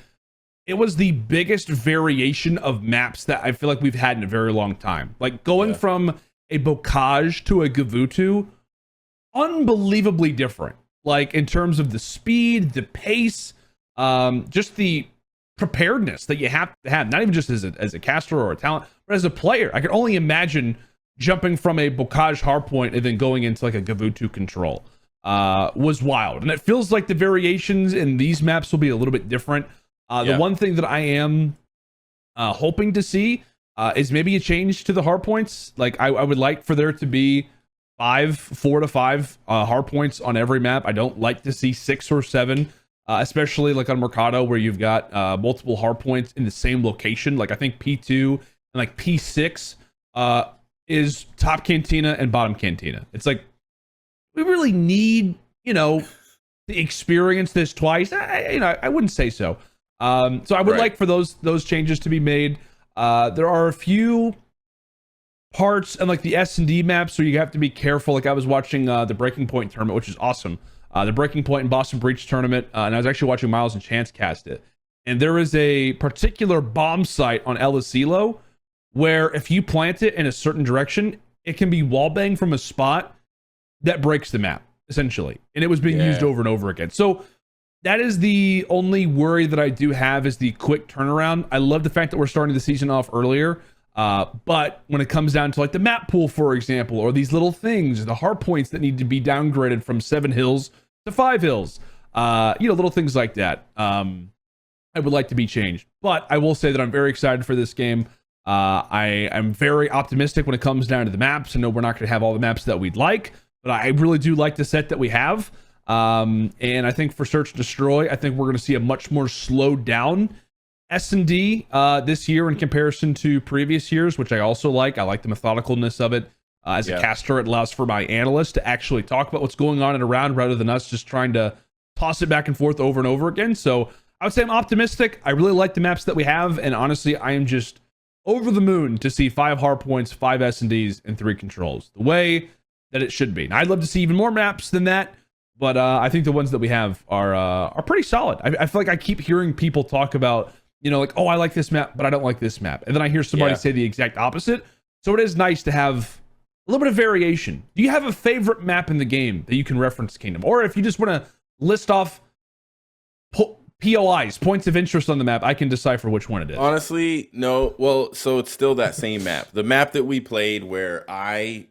it was the biggest variation of maps that I feel like we've had in a very long time. Like going from a Bocage to a Gavutu, unbelievably different. Like in terms of the speed, the pace, just the preparedness that you have to have, not even just as a caster or a talent, but as a player. I can only imagine jumping from a Bocage hardpoint and then going into like a Gavutu control was wild. And it feels like the variations in these maps will be a little bit different. The one thing that I am hoping to see is maybe a change to the hardpoints. Like I would like for there to be 4 to 5 hardpoints on every map. I don't like to see 6 or 7. Especially like on Mercado, where you've got multiple hardpoints in the same location. Like I think P2 and like P6 is top cantina and bottom cantina. It's like we really need, to experience this twice. I wouldn't say so. So I would like for those changes to be made. There are a few parts and like the S&D maps where you have to be careful. Like I was watching the Breaking Point tournament, which is awesome. The Breaking Point and Boston Breach tournament, and I was actually watching Miles and Chance cast it. And there is a particular bomb site on El Asilo where if you plant it in a certain direction, it can be wallbang from a spot that breaks the map, essentially. And it was being used over and over again. So that is the only worry that I do have, is the quick turnaround. I love the fact that we're starting the season off earlier. But when it comes down to like the map pool, for example, or these little things, the hard points that need to be downgraded from 7 hills to 5 hills, little things like that, I would like to be changed. But I will say that I'm very excited for this game. I am very optimistic when it comes down to the maps. I know we're not going to have all the maps that we'd like, but I really do like the set that we have. And I think for Search and Destroy, I think we're going to see a much more slowed down S&D this year in comparison to previous years, which I also like. I like the methodicalness of it. As a caster, it allows for my analyst to actually talk about what's going on in a round rather than us just trying to toss it back and forth over and over again. So I would say I'm optimistic. I really like the maps that we have. And honestly, I am just over the moon to see 5 hardpoints, 5 S&Ds, and 3 controls. The way that it should be. Now, I'd love to see even more maps than that. But I think the ones that we have are pretty solid. I feel like I keep hearing people talk about, like, oh, I like this map, but I don't like this map. And then I hear somebody say the exact opposite. So it is nice to have a little bit of variation. Do you have a favorite map in the game that you can reference, Kingdom? Or if you just want to list off POIs, points of interest on the map, I can decipher which one it is. Honestly, no. Well, so it's still that same map. The map that we played where I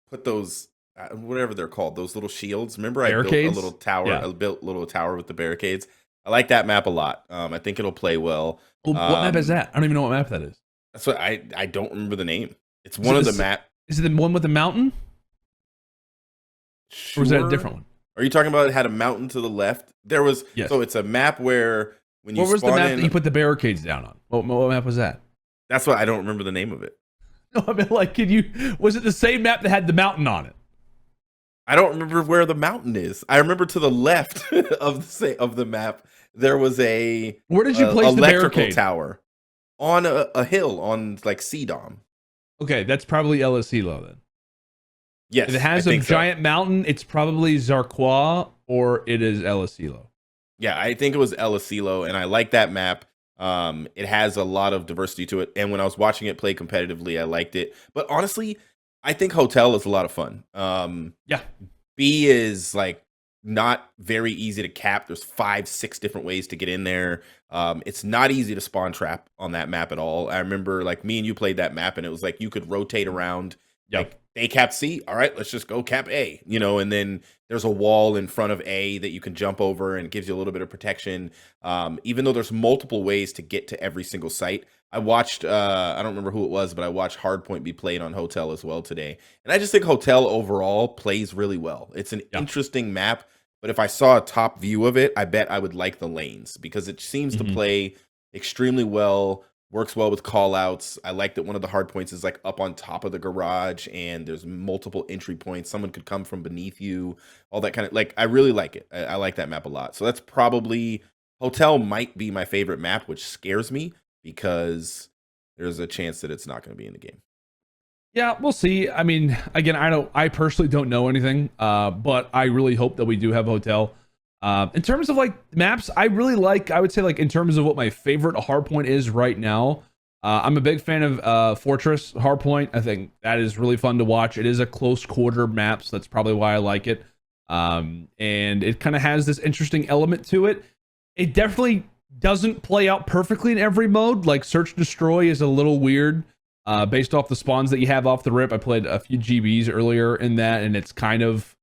put those, whatever they're called, those little shields. Remember barricades? I built a little tower. I built a little tower with the barricades. I like that map a lot. I think it'll play well. What map is that? I don't even know what map that is. That's what I don't remember the name. It's one of the map. Is it the one with the mountain? Sure. Or is that a different one? Are you talking about it had a mountain to the left? There was, so it's a map where when you what was the map that you put the barricades down on? What map was that? That's what I don't remember the name of it. No, I mean, like, was it the same map that had the mountain on it? I don't remember where the mountain is. I remember to the left of the map there was a where did you place the barricade tower on a hill on like CDOM. Okay, that's probably El Asilo then. Yes, if it has a giant mountain, it's probably Zarqua or it is El Asilo. Yeah, I think it was El Asilo, and I like that map. It has a lot of diversity to it, and when I was watching it play competitively, I liked it. But honestly, I think Hotel is a lot of fun. B is like not very easy to cap. There's 5-6 different ways to get in there. It's not easy to spawn trap on that map at all. I remember like me and you played that map, and it was like you could rotate around. Like they cap C, all right, let's just go cap A, and then there's a wall in front of A that you can jump over and it gives you a little bit of protection. Even though there's multiple ways to get to every single site. I watched, I don't remember who it was, but I watched Hardpoint be played on Hotel as well today. And I just think Hotel overall plays really well. It's an interesting map, but if I saw a top view of it, I bet I would like the lanes because it seems to play extremely well. Works well with call outs. I like that one of the hard points is like up on top of the garage and there's multiple entry points. Someone could come from beneath you, all that kind of like, I really like it. I like that map a lot. So that's probably, Hotel might be my favorite map, which scares me because there's a chance that it's not going to be in the game. Yeah, we'll see. I mean, again, I personally don't know anything, but I really hope that we do have Hotel. In terms of like maps, I would say like in terms of what my favorite hardpoint is right now, I'm a big fan of Fortress hardpoint. I think that is really fun to watch. It is a close quarter map, so that's probably why I like it. And it kind of has this interesting element to it. It definitely doesn't play out perfectly in every mode. Like Search Destroy is a little weird based off the spawns that you have off the rip. I played a few GBs earlier in that, and it's kind of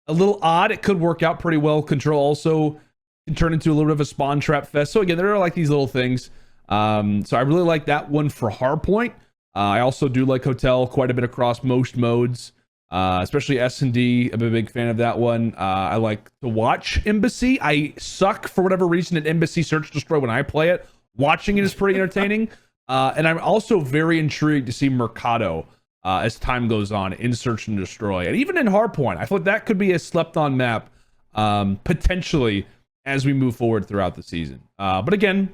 a little odd. It could work out pretty well. Control also can turn into a little bit of a spawn trap fest. So again, there are like these little things. So I really like that one for hardpoint. I also do like Hotel quite a bit across most modes, especially S&D. I'm a big fan of that one. I like to watch Embassy. I suck for whatever reason at Embassy Search Destroy when I play it. Watching it is pretty entertaining. And I'm also very intrigued to see Mercado as time goes on in Search and Destroy. And even in Hardpoint, I feel like that could be a slept-on map potentially as we move forward throughout the season. But again,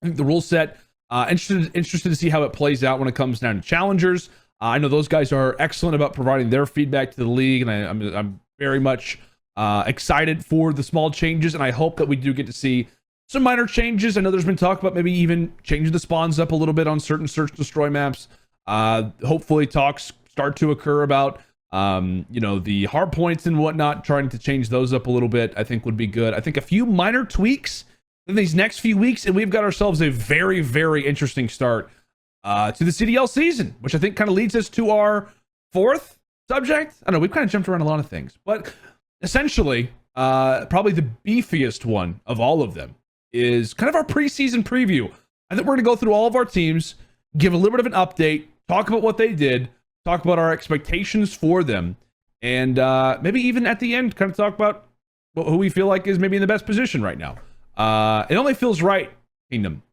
I think the rule set, interested to see how it plays out when it comes down to challengers. I know those guys are excellent about providing their feedback to the league, and I'm very much excited for the small changes, and I hope that we do get to see some minor changes. I know there's been talk about maybe even changing the spawns up a little bit on certain Search Destroy maps. Hopefully talks start to occur about the hard points and whatnot, trying to change those up a little bit. I think would be good. I think a few minor tweaks in these next few weeks, and we've got ourselves a very, very interesting start to the CDL season, which I think kind of leads us to our fourth subject. I don't know, we've kind of jumped around a lot of things, but essentially probably the beefiest one of all of them is kind of our preseason preview. I think we're going to go through all of our teams, give a little bit of an update, talk about what they did, talk about our expectations for them, and maybe even at the end kind of talk about who we feel like is maybe in the best position right now. It only feels right, Kingdom,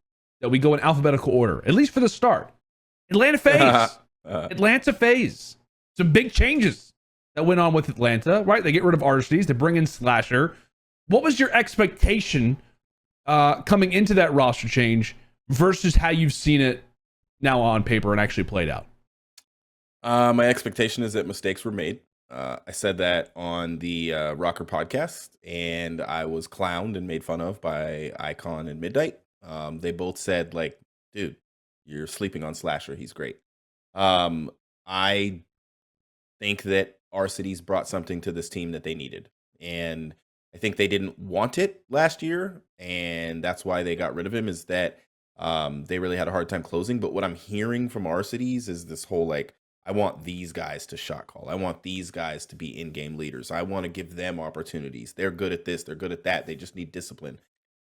that we go in alphabetical order, at least for the start. Atlanta FaZe. Atlanta FaZe. Some big changes that went on with Atlanta, right? They get rid of Arcees, they bring in Slasher. What was your expectation coming into that roster change versus how you've seen it now on paper and actually played out? My expectation is that mistakes were made. I said that on the ROKKR podcast, and I was clowned and made fun of by Icon and Midnight. They both said, like, dude, you're sleeping on Slasher. He's great. I think that R-Cities brought something to this team that they needed. And I think they didn't want it last year, and that's why they got rid of him, is that they really had a hard time closing. But what I'm hearing from R-Cities is this whole, like, I want these guys to shot call. I want these guys to be in-game leaders. I want to give them opportunities. They're good at this. They're good at that. They just need discipline.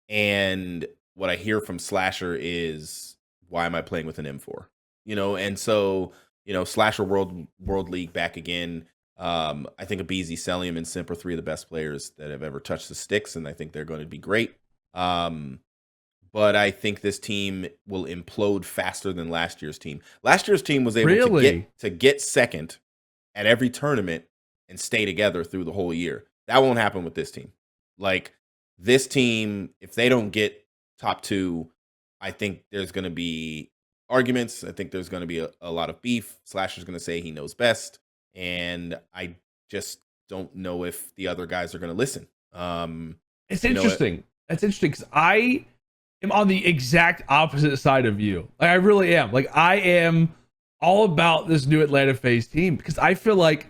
And what I hear from Slasher is, why am I playing with an M4? And so, Slasher World League back again. I think Abizi, Celium, and Simp are three of the best players that have ever touched the sticks, and I think they're going to be great. But I think this team will implode faster than last year's team. Last year's team was able to get second at every tournament and stay together through the whole year. That won't happen with this team. Like, this team, if they don't get top two, I think there's going to be arguments. I think there's going to be a lot of beef. Slasher's going to say he knows best. And I just don't know if the other guys are going to listen. It's interesting. That's interesting because I am on the exact opposite side of you. Like, I really am. Like, I am all about this new Atlanta FaZe team because I feel like,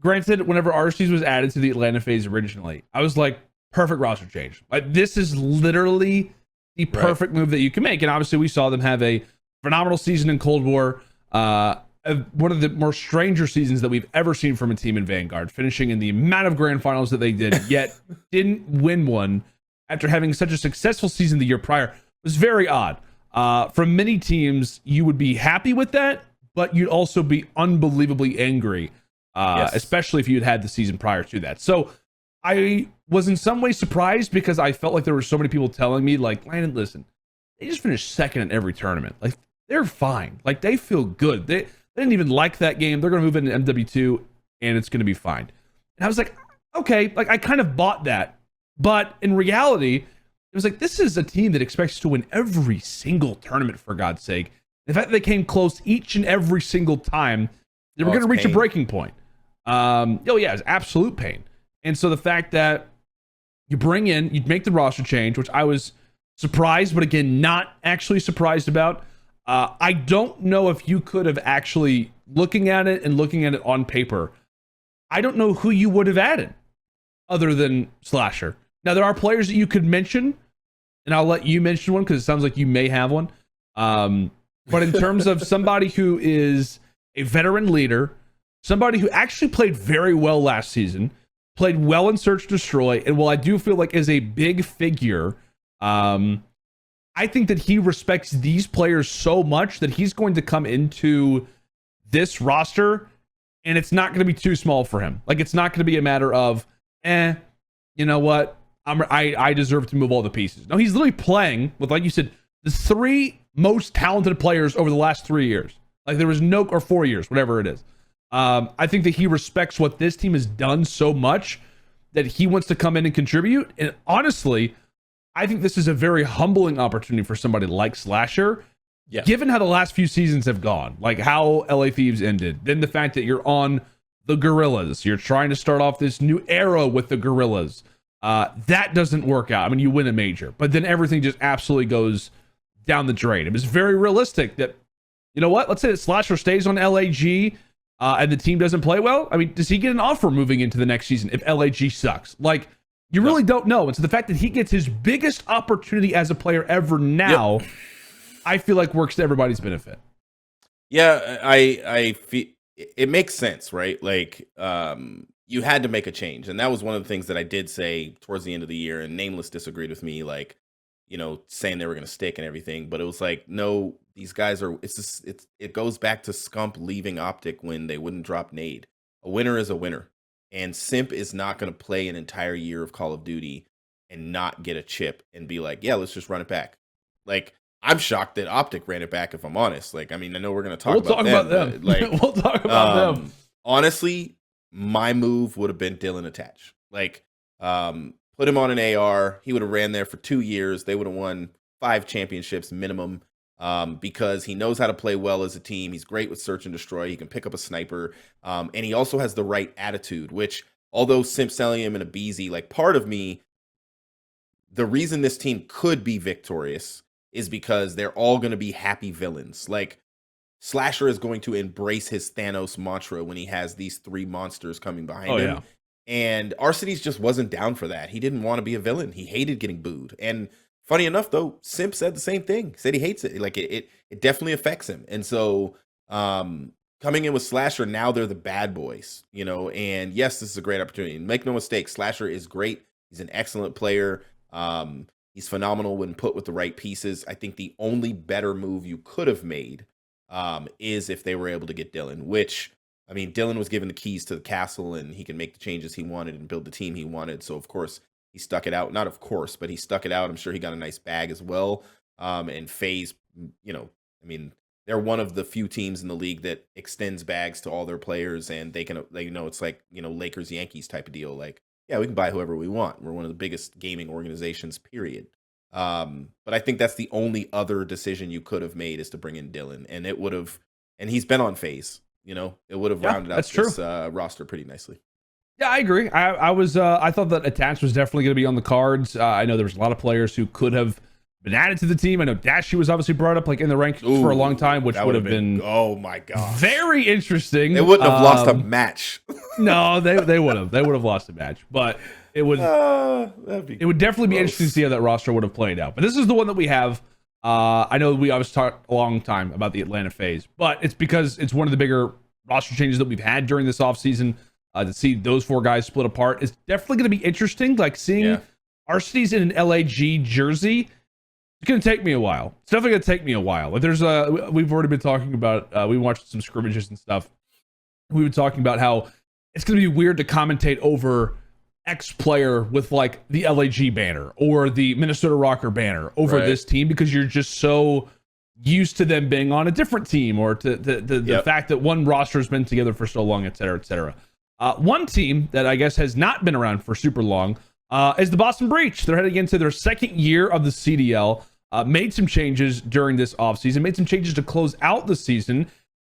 granted, whenever Arcees was added to the Atlanta FaZe originally, I was like, perfect roster change. Like, this is literally the perfect move that you can make. And obviously, we saw them have a phenomenal season in Cold War. One of the more stranger seasons that we've ever seen from a team in Vanguard, finishing in the amount of grand finals that they did, yet didn't win one after having such a successful season the year prior. It was very odd. From many teams, you would be happy with that, but you'd also be unbelievably angry, especially if you'd had the season prior to that. So I was in some ways surprised because I felt like there were so many people telling me, like, Landon, listen, they just finished second in every tournament. Like, they're fine. Like, they feel good. They didn't even like that game. They're going to move into MW2, and it's going to be fine. And I was like, okay, like, I kind of bought that. But in reality, it was like, this is a team that expects to win every single tournament, for God's sake. The fact that they came close each and every single time, they were going to reach a breaking point. Oh, yeah, it's absolute pain. And so the fact that you make the roster change, which I was surprised, but again, not actually surprised about. I don't know if you could have actually, looking at it on paper, I don't know who you would have added other than Slasher. Now, there are players that you could mention, and I'll let you mention one because it sounds like you may have one. But in terms of somebody who is a veteran leader, somebody who actually played very well last season, played well in Search and Destroy, and while I do feel like is a big figure, I think that he respects these players so much that he's going to come into this roster, and it's not going to be too small for him. Like, it's not going to be a matter of, you know what, I deserve to move all the pieces. No, he's literally playing with, like you said, the 3 most talented players over the last 3 years. Like, there was no, or 4 years, whatever it is. I think that he respects what this team has done so much that he wants to come in and contribute. And honestly, I think this is a very humbling opportunity for somebody like Slasher, given how the last few seasons have gone, like how LA Thieves ended, then the fact that you're on the Guerrillas, you're trying to start off this new era with the Guerrillas. That doesn't work out. I mean, you win a major, but then everything just absolutely goes down the drain. It was very realistic that, you know what, let's say that Slasher stays on LAG, and the team doesn't play well. I mean, does he get an offer moving into the next season if LAG sucks? Like, you really don't know. And so the fact that he gets his biggest opportunity as a player ever now, I feel like works to everybody's benefit. Yeah, I feel it makes sense, right? Like, you had to make a change, and that was one of the things that I did say towards the end of the year. And Nameless disagreed with me, like, you know, saying they were going to stick and everything. But it was like, no, these guys are. It goes back to Scump leaving OpTic when they wouldn't drop Nade. A winner is a winner, and Simp is not going to play an entire year of Call of Duty and not get a chip and be like, yeah, let's just run it back. Like, I'm shocked that OpTic ran it back, if I'm honest. Like, I mean, I know we're going to talk about them. Like, we'll talk about them. Honestly, my move would have been Dylan Attach. Like, put him on an AR. He would have ran there for 2 years. They would have won 5 championships minimum, because he knows how to play well as a team. He's great with Search and Destroy. He can pick up a sniper. And he also has the right attitude, which, although Simp selling him in a BZ, like, part of me, the reason this team could be victorious is because they're all going to be happy villains. Like, Slasher is going to embrace his Thanos mantra when he has these 3 monsters coming behind him. Yeah. And Arcitys just wasn't down for that. He didn't want to be a villain. He hated getting booed. And funny enough, though, Simp said the same thing. He said he hates it. Like, it definitely affects him. And so, coming in with Slasher, now they're the bad boys, you know. And yes, this is a great opportunity. And make no mistake, Slasher is great. He's an excellent player. He's phenomenal when put with the right pieces. I think the only better move you could have made is if they were able to get Dylan, which, I mean, Dylan was given the keys to the castle and he can make the changes he wanted and build the team he wanted. So, of course, he stuck it out. Not of course, but he stuck it out. I'm sure he got a nice bag as well. And FaZe, you know, I mean, they're one of the few teams in the league that extends bags to all their players, and they can, you know, it's like, you know, Lakers, Yankees type of deal. Like, yeah, we can buy whoever we want. We're one of the biggest gaming organizations, period. But I think that's the only other decision you could have made is to bring in Dylan, and it would have, and he's been on FaZe, you know, it would have rounded out this roster pretty nicely. Yeah, I agree. I thought that Attach was definitely going to be on the cards. I know there was a lot of players who could have been added to the team. I know Dashy was obviously brought up like in the rankings for a long time, which would have been oh my god, very interesting. They wouldn't have lost a match. No, they would have. They would have lost a match, but it would definitely be interesting to see how that roster would have played out. But this is the one that we have. I know we obviously talked a long time about the Atlanta FaZe, but it's because it's one of the bigger roster changes that we've had during this offseason. To see those 4 guys split apart is definitely going to be interesting. Like seeing Arcitys in an LAG jersey, it's going to take me a while. It's definitely going to take me a while. Like there's we've already been talking about, we watched some scrimmages and stuff. We were talking about how it's going to be weird to commentate over X player with like the LAG banner or the Minnesota ROKKR banner over this team, because you're just so used to them being on a different team, or to the fact that one roster has been together for so long, et cetera, et cetera. One team that I guess has not been around for super long is the Boston Breach. They're heading into their second year of the CDL. Made some changes during this offseason, made some changes to close out the season.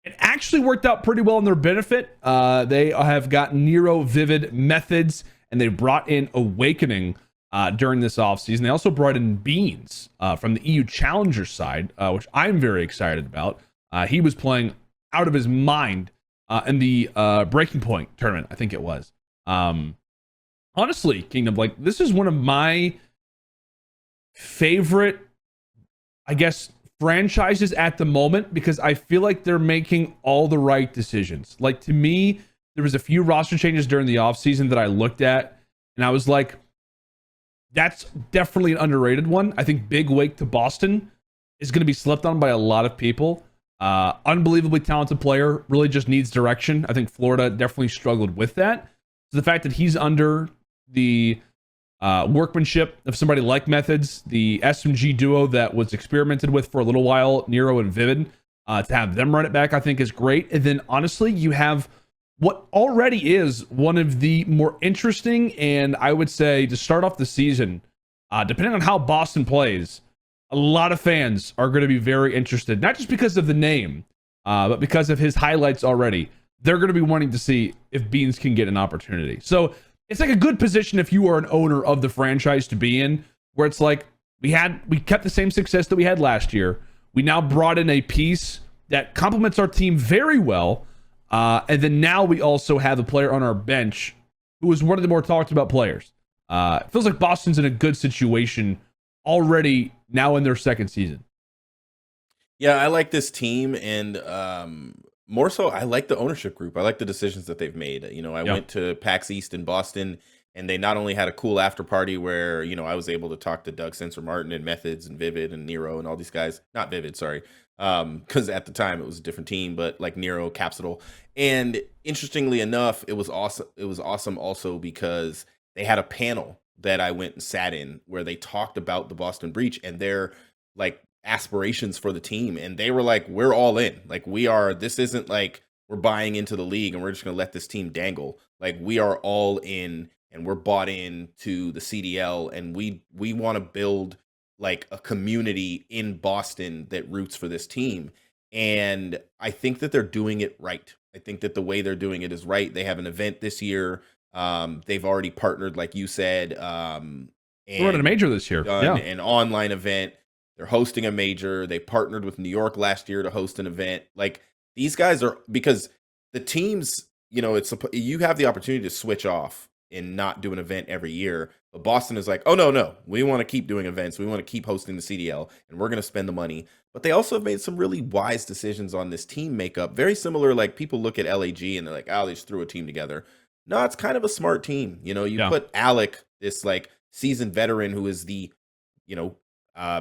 It actually worked out pretty well in their benefit. They have got Nero, Vivid, Methods, and they brought in Awakening during this offseason. They also brought in Beans from the EU Challenger side, which I'm very excited about. He was playing out of his mind in the Breaking Point tournament, I think it was. Honestly, Kingdom, like, this is one of my favorite, I guess, franchises at the moment, because I feel like they're making all the right decisions. Like, to me, there was a few roster changes during the offseason that I looked at, and I was like, that's definitely an underrated one. I think Big Wake to Boston is going to be slept on by a lot of people. Unbelievably talented player, really just needs direction. I think Florida definitely struggled with that. So the fact that he's under the workmanship of somebody like Methods, the SMG duo that was experimented with for a little while, Nero and Vivid, to have them run it back, I think is great. And then honestly, you have what already is one of the more interesting, and I would say to start off the season, depending on how Boston plays, a lot of fans are going to be very interested, not just because of the name, but because of his highlights already. They're going to be wanting to see if Beans can get an opportunity. So it's like a good position if you are an owner of the franchise to be in, where it's like, we kept the same success that we had last year. We now brought in a piece that complements our team very well. And then now we also have a player on our bench who is one of the more talked about players. It feels like Boston's in a good situation already now in their second season. Yeah, I like this team, and more so, I like the ownership group. I like the decisions that they've made. You know, I went to PAX East in Boston, and they not only had a cool after party where, you know, I was able to talk to Doug Sensor Martin and Methods and Vivid and Nero and all these guys. Not Vivid, sorry. Because at the time it was a different team, but like Nero, Capsule. And interestingly enough, it was awesome. It was awesome also because they had a panel that I went and sat in where they talked about the Boston Breach and their like aspirations for the team. And they were like, we're all in. Like, this isn't like we're buying into the league and we're just going to let this team dangle. Like, we are all in, and we're bought in to the CDL, and we want to build like a community in Boston that roots for this team. And I think that they're doing it right. I think that the way they're doing it is right. They have an event this year. They've already partnered, like you said. And we're at a major this year. Done an online event. They're hosting a major. They partnered with New York last year to host an event. Like, these guys are, because the teams, you know, you have the opportunity to switch off and not do an event every year. But Boston is like, oh, no, we want to keep doing events. We want to keep hosting the CDL, and we're going to spend the money. But they also have made some really wise decisions on this team makeup. Very similar, like, people look at LAG and they're like, oh, they just threw a team together. No, it's kind of a smart team. You know, you put Alec, this like seasoned veteran who is the, you know,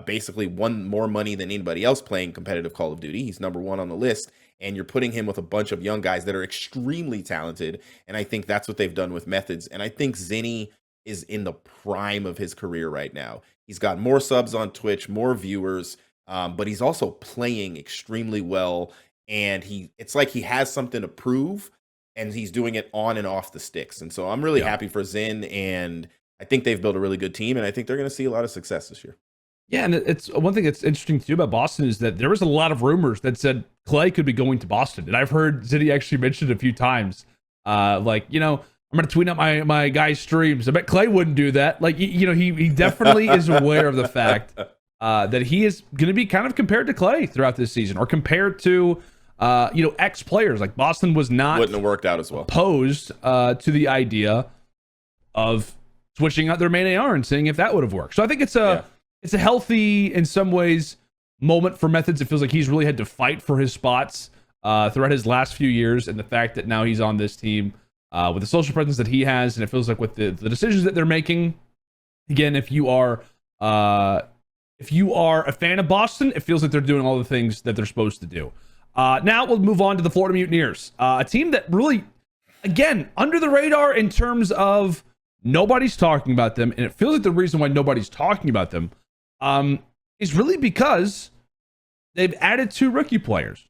basically won more money than anybody else playing competitive Call of Duty. He's number one on the list. And you're putting him with a bunch of young guys that are extremely talented. And I think that's what they've done with Methods. And I think Zinni is in the prime of his career right now. He's got more subs on Twitch, more viewers, but he's also playing extremely well. And it's like he has something to prove, and he's doing it on and off the sticks. And so I'm really happy for Zin, and I think they've built a really good team, and I think they're going to see a lot of success this year. Yeah, and it's one thing that's interesting too about Boston is that there was a lot of rumors that said Clay could be going to Boston, and I've heard Zinni actually mentioned a few times, like, you know, I'm going to tweet out my guy's streams. I bet Clay wouldn't do that. Like, you know, he definitely is aware of the fact that he is going to be kind of compared to Clay throughout this season, or compared to, you know, ex players. Like, Boston was not wouldn't have worked out as well opposed to the idea of switching out their main AR and seeing if that would have worked. So I think it's a healthy, in some ways, moment for Methods. It feels like he's really had to fight for his spots throughout his last few years, and the fact that now he's on this team with the social presence that he has, and it feels like with the decisions that they're making. Again, if you are a fan of Boston, it feels like they're doing all the things that they're supposed to do. Now we'll move on to the Florida Mutineers, a team that really, again, under the radar in terms of nobody's talking about them, and it feels like the reason why nobody's talking about them is really because they've added two rookie players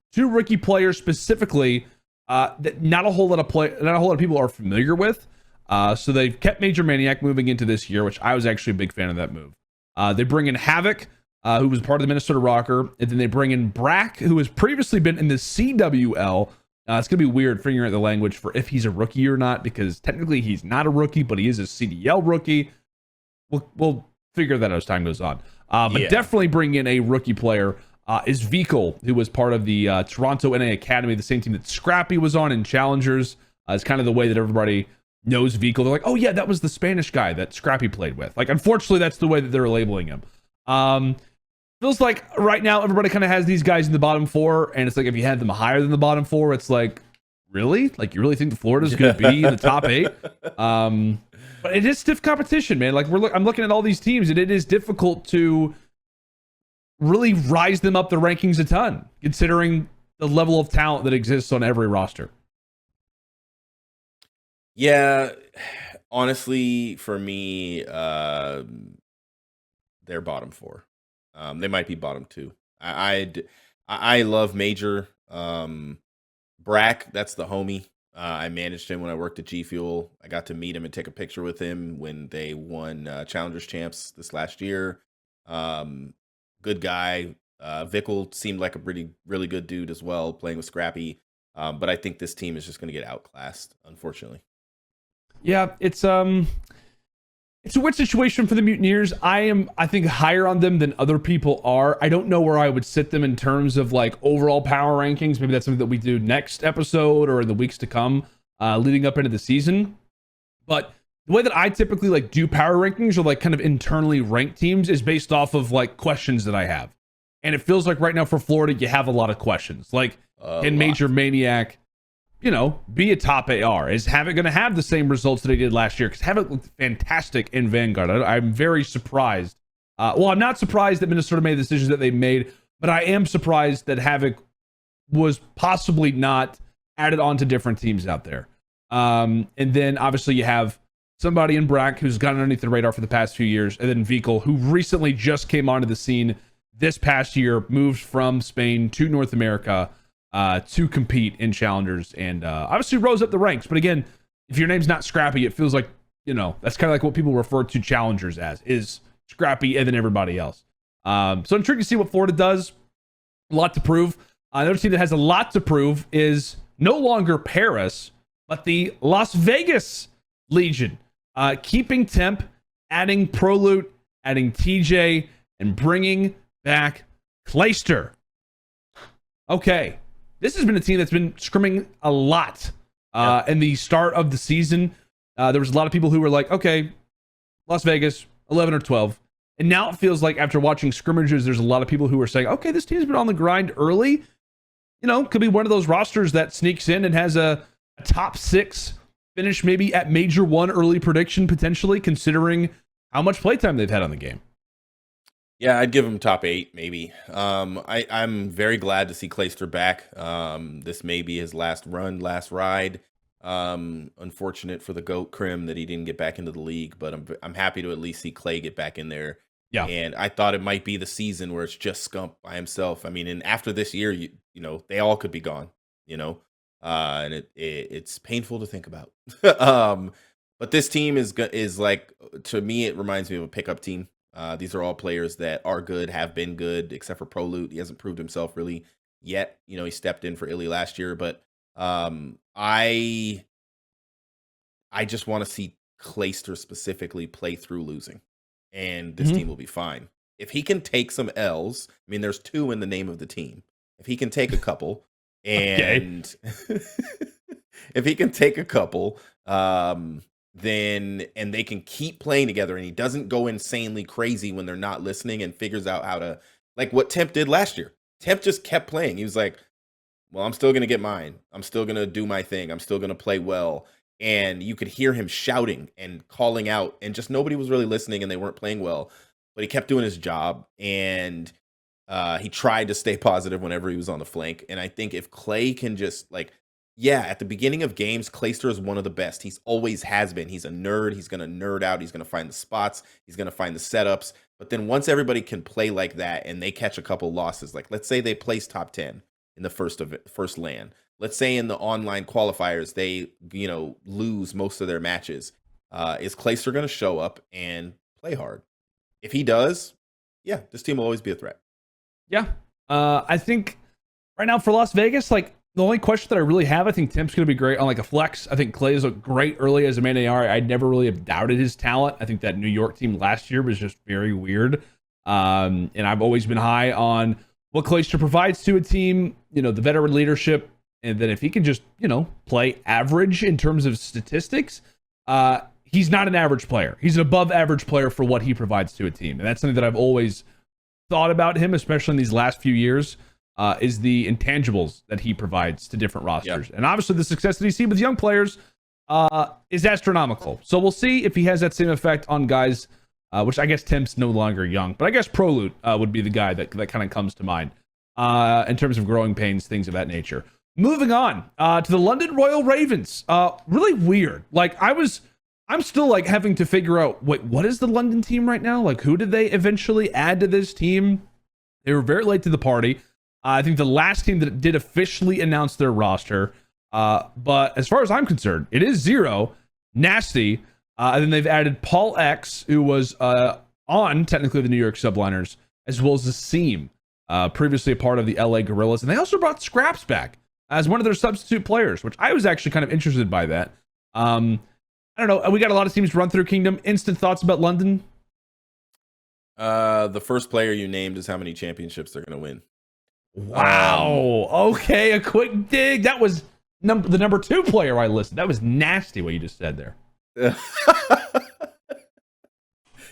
specifically that not a whole lot of people are familiar with. So they've kept Major Maniac moving into this year, which I was actually a big fan of that move. They bring in Havoc, who was part of the Minnesota ROKKR, and then they bring in Brack, who has previously been in the CWL. It's going to be weird figuring out the language for if he's a rookie or not, because technically he's not a rookie, but he is a CDL rookie. We'll figure that out as time goes on. But definitely bring in a rookie player is Vikal, who was part of the Toronto NA Academy, the same team that Scrappy was on in Challengers. It's kind of the way that everybody knows Vikal. They're like, oh yeah, that was the Spanish guy that Scrappy played with. Like, unfortunately, that's the way that they're labeling him. Feels like right now everybody kind of has these guys in the bottom four, and it's like if you had them higher than the bottom four, it's like, really? Like, you really think the Florida's going to be in the top 8? But it is stiff competition, man. Like, I'm looking at all these teams, and it is difficult to really rise them up the rankings a ton, considering the level of talent that exists on every roster. Yeah, honestly, for me, they're bottom 4. They might be bottom 2. I love Major. Brack, that's the homie. I managed him when I worked at G Fuel. I got to meet him and take a picture with him when they won Challengers Champs this last year. Good guy. Vikal seemed like a really good dude as well, playing with Scrappy. But I think this team is just going to get outclassed, unfortunately. Yeah, it's a weird situation for the Mutineers. I think, higher on them than other people are. I don't know where I would sit them in terms of like overall power rankings. Maybe that's something that we do next episode or in the weeks to come, leading up into the season. But the way that I typically like do power rankings or like kind of internally rank teams is based off of like questions that I have. And it feels like right now for Florida, you have a lot of questions. Like, can Major Maniac, be a top AR? Is Havoc going to have the same results that he did last year? Because Havoc looked fantastic in Vanguard. I'm very surprised. Well, I'm not surprised that Minnesota made the decisions that they made, but I am surprised that Havoc was possibly not added on to different teams out there. And then obviously you have somebody in Brack who's gone underneath the radar for the past few years, and then Vikal, who recently just came onto the scene this past year, moved from Spain to North America to compete in Challengers, and obviously rose up the ranks. But again, if your name's not Scrappy, it feels like, that's kind of like what people refer to Challengers as, is Scrappy and then everybody else. So intrigued to see what Florida does. A lot to prove. Another team that has a lot to prove is no longer Paris, but the Las Vegas Legion. Keeping temp, adding Prolute, adding TJ, and bringing back Clayster. Okay. This has been a team that's been scrimming a lot in the start of the season. There was a lot of people who were like, okay, Las Vegas, 11 or 12. And now it feels like after watching scrimmages, there's a lot of people who are saying, okay, this team's been on the grind early. Could be one of those rosters that sneaks in and has a top 6 finish, maybe at Major 1 early prediction, potentially, considering how much playtime they've had on the game. Yeah, I'd give him top 8, maybe. I'm very glad to see Clayster back. This may be his last ride. Unfortunate for the GOAT Crim that he didn't get back into the league, but I'm happy to at least see Clay get back in there. Yeah. And I thought it might be the season where it's just SCUMP by himself. I mean, and after this year, you know, they all could be gone, and it's painful to think about. But this team is like, to me, it reminds me of a pickup team. These are all players that are good, have been good, except for Prolute. He hasn't proved himself really yet. He stepped in for Illy last year, but I just want to see Clayster specifically play through losing, and this team will be fine. If he can take some L's, I mean, there's 2 in the name of the team. If he can take a couple, and if he can take a couple, then and they can keep playing together, and he doesn't go insanely crazy when they're not listening, and figures out how to, like what Temp did last year. Temp just kept playing. He was like, well, I'm still going to get mine. I'm still going to do my thing. I'm still going to play well. And you could hear him shouting and calling out, and just nobody was really listening, and they weren't playing well. But he kept doing his job, and he tried to stay positive whenever he was on the flank. And I think if Clay can just, like, Yeah, at the beginning of games, Clayster is one of the best. He's always has been. He's a nerd. He's going to nerd out. He's going to find the spots. He's going to find the setups. But then once everybody can play like that and they catch a couple losses, like let's say they place top 10 in the first LAN. Let's say in the online qualifiers, they, lose most of their matches. Is Clayster going to show up and play hard? If he does, yeah, this team will always be a threat. Yeah. I think right now for Las Vegas, like, the only question that I really have, I think Tim's going to be great on like a flex. I think Clay is great early as a main AR. I never really have doubted his talent. I think that New York team last year was just very weird. And I've always been high on what Clayster provides to a team, the veteran leadership. And then if he can just, play average in terms of statistics, he's not an average player. He's an above average player for what he provides to a team. And that's something that I've always thought about him, especially in these last few years. Is the intangibles that he provides to different rosters. Yep. And obviously the success that he's seen with young players is astronomical. So we'll see if he has that same effect on guys, which I guess Tim's no longer young, but I guess Prolute would be the guy that kind of comes to mind in terms of growing pains, things of that nature. Moving on to the London Royal Ravens. Really weird. Like I'm still like having to figure out, wait, what is the London team right now? Like who did they eventually add to this team? They were very late to the party. I think the last team that did officially announce their roster, but as far as I'm concerned, it is Zero, Nasty, and then they've added Paul X, who was on technically the New York Subliners, as well as the Seam, previously a part of the LA Guerrillas, and they also brought Scraps back as one of their substitute players, which I was actually kind of interested by that. I don't know. We got a lot of teams to run through Kingdom. Instant thoughts about London? The first player you named is how many championships they're going to win. Wow. Okay, a quick dig. That was the number 2 player I listed. That was nasty what you just said there.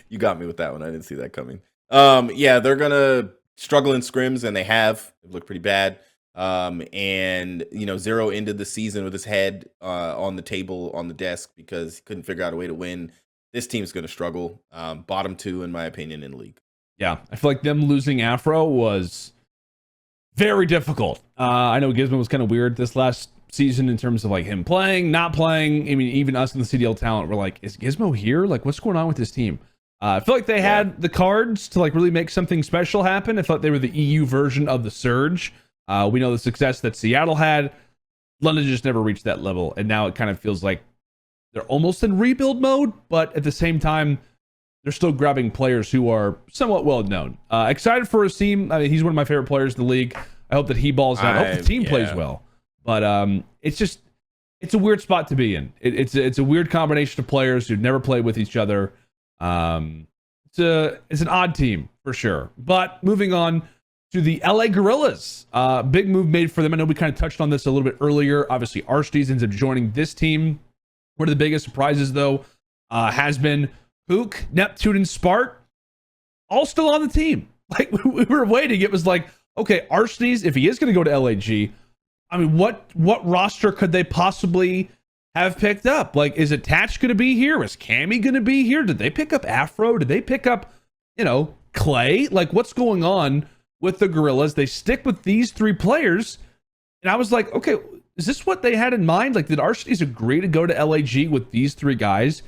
You got me with that one. I didn't see that coming. Yeah, they're gonna struggle in scrims, and they have. They've looked pretty bad. And Zero ended the season with his head on the table on the desk because he couldn't figure out a way to win. This team's gonna struggle. Bottom 2, in my opinion, in the league. Yeah, I feel like them losing Afro was very difficult. I know Gizmo was kind of weird this last season in terms of like him playing, not playing. I mean, even us in the CDL talent were like, is Gizmo here? Like, what's going on with this team? I feel like they had the cards to like really make something special happen. I thought they were the EU version of the Surge. We know the success that Seattle had. London just never reached that level. And now it kind of feels like they're almost in rebuild mode, but at the same time, they're still grabbing players who are somewhat well known. Excited for Asim. I mean, he's one of my favorite players in the league. I hope that he balls out. I hope the team plays well. But it's a weird spot to be in. It's a weird combination of players who've never played with each other. It's an odd team for sure. But moving on to the LA Guerrillas. Big move made for them. I know we kind of touched on this a little bit earlier. Obviously, Arshties ends up joining this team. One of the biggest surprises, though, has been Hook, Neptune, and Spart, all still on the team. Like, we were waiting. It was like, okay, Arshties, if he is going to go to LAG, I mean, what roster could they possibly have picked up? Like, is Attach going to be here? Is Cammy going to be here? Did they pick up Afro? Did they pick up, Clay? Like, what's going on with the Guerrillas? They stick with these 3 players. And I was like, okay, is this what they had in mind? Like, did Arshties agree to go to LAG with these 3 guys?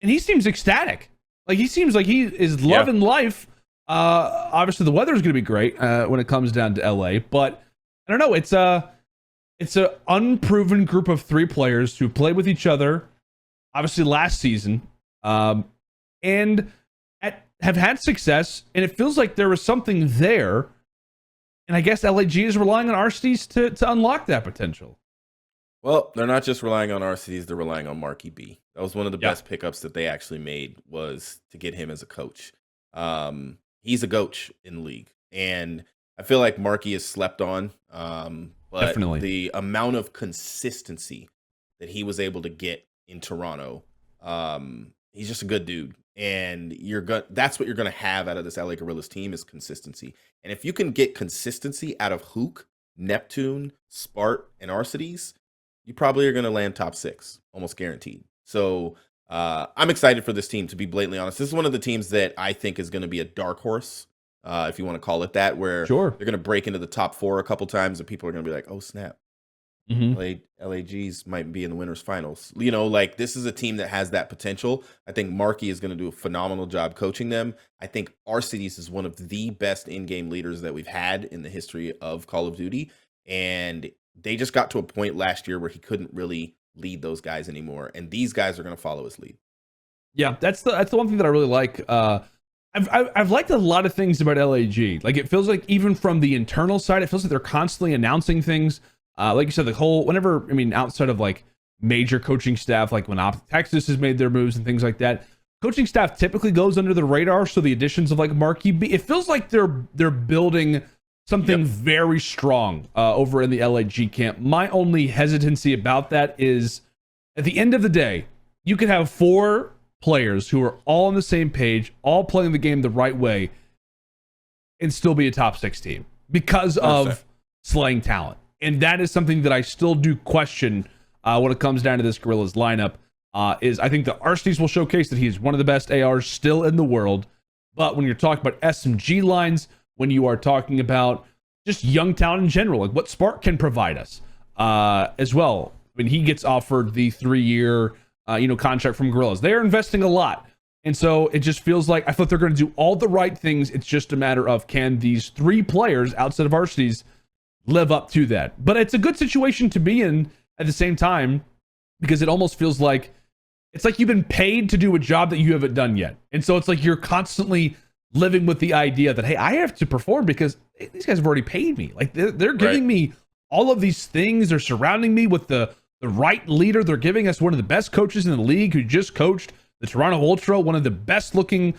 And he seems ecstatic. Like, he seems like he is loving life. Obviously, the weather is going to be great when it comes down to LA. But I don't know. It's an unproven group of 3 players who played with each other, obviously last season, and have had success. And it feels like there was something there. And I guess LAG is relying on Arshties to unlock that potential. Well, they're not just relying on RCs, they're relying on Marky B. That was one of the best pickups that they actually made, was to get him as a coach. He's a coach in the league, and I feel like Marky is slept on. But Definitely. The amount of consistency that he was able to get in Toronto, he's just a good dude. And that's what you're gonna have out of this LA Guerrillas team, is consistency. And if you can get consistency out of Hook, Neptune, Spart, and Arcides, you probably are going to land top 6, almost guaranteed. So I'm excited for this team, to be blatantly honest. This is one of the teams that I think is going to be a dark horse, if you want to call it that, where they're going to break into the top 4 a couple times and people are going to be like, oh, snap. LAGs might be in the winners finals. You know, like this is a team that has that potential. I think Markey is going to do a phenomenal job coaching them. I think Arcides is one of the best in-game leaders that we've had in the history of Call of Duty. And they just got to a point last year where he couldn't really lead those guys anymore. And these guys are going to follow his lead. Yeah, that's the one thing that I really like. I've liked a lot of things about LAG. Like it feels like even from the internal side, it feels like they're constantly announcing things. Like you said, the whole outside of like major coaching staff, like when OpTic Texas has made their moves and things like that, coaching staff typically goes under the radar. So the additions of like Markey B, it feels like they're building something very strong over in the LAG camp. My only hesitancy about that is at the end of the day, you could have 4 players who are all on the same page, all playing the game the right way, and still be a top 6 team because of slaying talent. And that is something that I still do question when it comes down to this Guerrillas lineup. Is I think the Arcides will showcase that he's one of the best ARs still in the world. But when you're talking about SMG lines, when you are talking about just young talent in general, like what Spark can provide us as well. When he gets offered the 3-year contract from Guerrillas, they're investing a lot. And so it just feels like I thought they're going to do all the right things. It's just a matter of can these 3 players outside of Arcides live up to that. But it's a good situation to be in at the same time, because it almost feels like it's like you've been paid to do a job that you haven't done yet. And so it's like you're constantly living with the idea that, hey, I have to perform because these guys have already paid me. Like they're giving me all of these things. They're surrounding me with the right leader. They're giving us one of the best coaches in the league who just coached the Toronto Ultra, one of the best looking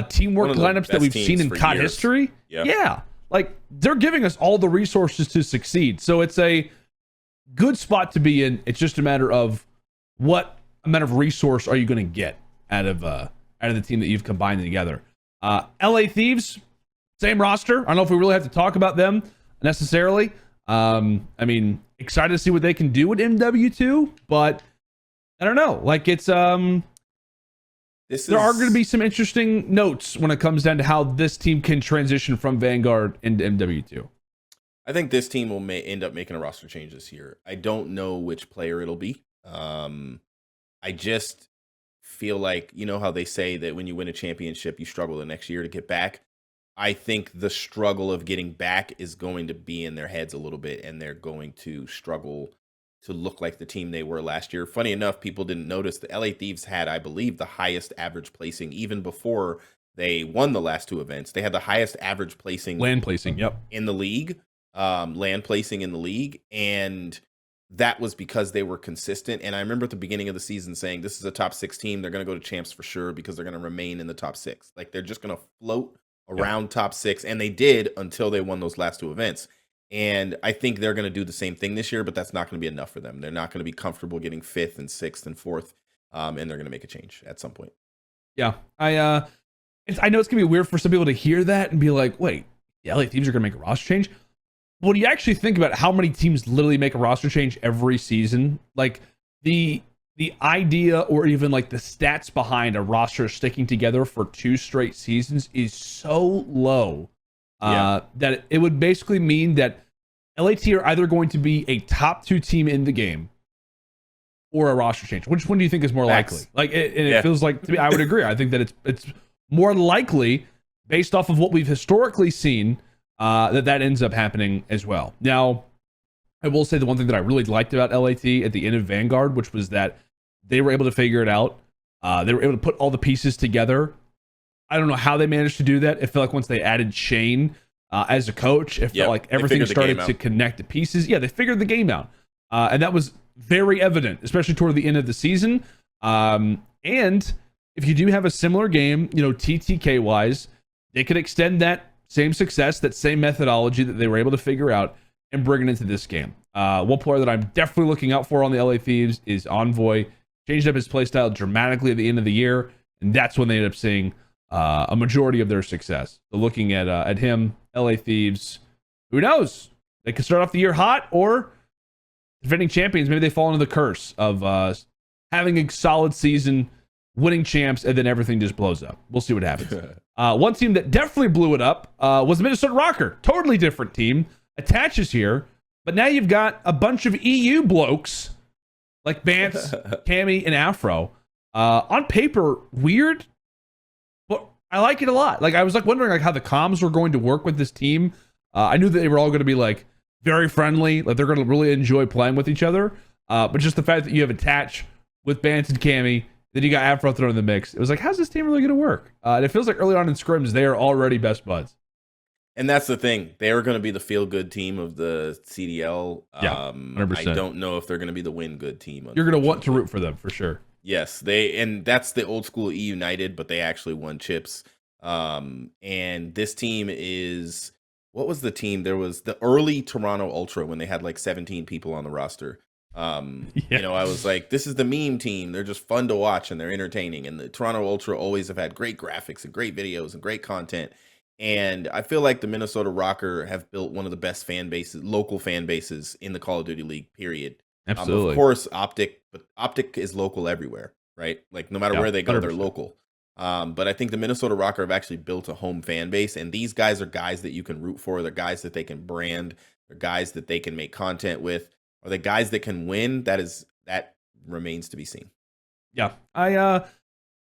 teamwork lineups that we've seen in COD history. Yeah. Like they're giving us all the resources to succeed. So it's a good spot to be in. It's just a matter of what amount of resource are you going to get out of the team that you've combined together. LA Thieves, same roster. I don't know if we really have to talk about them necessarily. I mean, excited to see what they can do with MW2, but I don't know. Like it's there are going to be some interesting notes when it comes down to how this team can transition from Vanguard into MW2. I think this team will end up making a roster change this year. I don't know which player it'll be. I just feel like, you know how they say that when you win a championship, you struggle the next year to get back. I think the struggle of getting back is going to be in their heads a little bit, and they're going to struggle to look like the team they were last year. Funny enough, people didn't notice the LA Thieves had, I believe, the highest average placing even before they won the last 2 events. They had the highest average placing land placing, in the league, land placing in the league, and that was because they were consistent. And I remember at the beginning of the season saying, this is a top 6 team. They're going to go to champs for sure because they're going to remain in the top 6. Like they're just going to float around top 6. And they did until they won those last 2 events. And I think they're going to do the same thing this year, but that's not going to be enough for them. They're not going to be comfortable getting 5th and 6th and 4th. And they're going to make a change at some point. Yeah. I know it's going to be weird for some people to hear that and be like, wait, the LA Thieves are going to make a roster change? When you actually think about how many teams literally make a roster change every season, like the idea or even like the stats behind a roster sticking together for 2 straight seasons is so low that it would basically mean that LAT are either going to be a top 2 team in the game or a roster change. Which one do you think is more likely? Like it feels like, to me, I would agree. I think that it's more likely based off of what we've historically seen that ends up happening as well. Now, I will say the one thing that I really liked about LAT at the end of Vanguard, which was that they were able to figure it out. They were able to put all the pieces together. I don't know how they managed to do that. It felt like once they added Shane as a coach, it felt like everything started to connect the pieces. Yeah, they figured the game out. And that was very evident, especially toward the end of the season. And if you do have a similar game, TTK wise, they could extend that same success, that same methodology that they were able to figure out and bring it into this game. One player that I'm definitely looking out for on the LA Thieves is Envoy. Changed up his playstyle dramatically at the end of the year, and that's when they ended up seeing a majority of their success. So looking at him, LA Thieves, who knows? They could start off the year hot, or defending champions, maybe they fall into the curse of having a solid season, winning champs, and then everything just blows up. We'll see what happens. One team that definitely blew it up was the Minnesota ROKKR. Totally different team. Attaches here. But now you've got a bunch of EU blokes like Bance, Cammy, and Afro. On paper, weird, but I like it a lot. Like, I was like wondering like how the comms were going to work with this team. I knew that they were all going to be like very friendly, like they're going to really enjoy playing with each other. But just the fact that you have Attach with Bance and Cammy, then you got Afro thrown in the mix. It was like, how's this team really going to work? And it feels like early on in scrims, they are already best buds. And that's the thing. They are going to be the feel-good team of the CDL. Yeah, 100%. I don't know if they're going to be the win-good team. You're going to want to root for them, for sure. Yes, and that's the old school E United, but they actually won chips. And this team is, what was the team? There was the early Toronto Ultra when they had like 17 people on the roster. You know, I was like, this is the meme team. They're just fun to watch and they're entertaining. And the Toronto Ultra always have had great graphics and great videos and great content. And I feel like the Minnesota ROKKR have built one of the best fan bases, local fan bases in the Call of Duty League, period. Absolutely. Of course, OpTic, but OpTic is local everywhere, right? Like no matter where they go, 100%. They're local. But I think the Minnesota ROKKR have actually built a home fan base. And these guys are guys that you can root for. They're guys that they can brand. They're guys that they can make content with. Are they guys that can win? That remains to be seen. Yeah.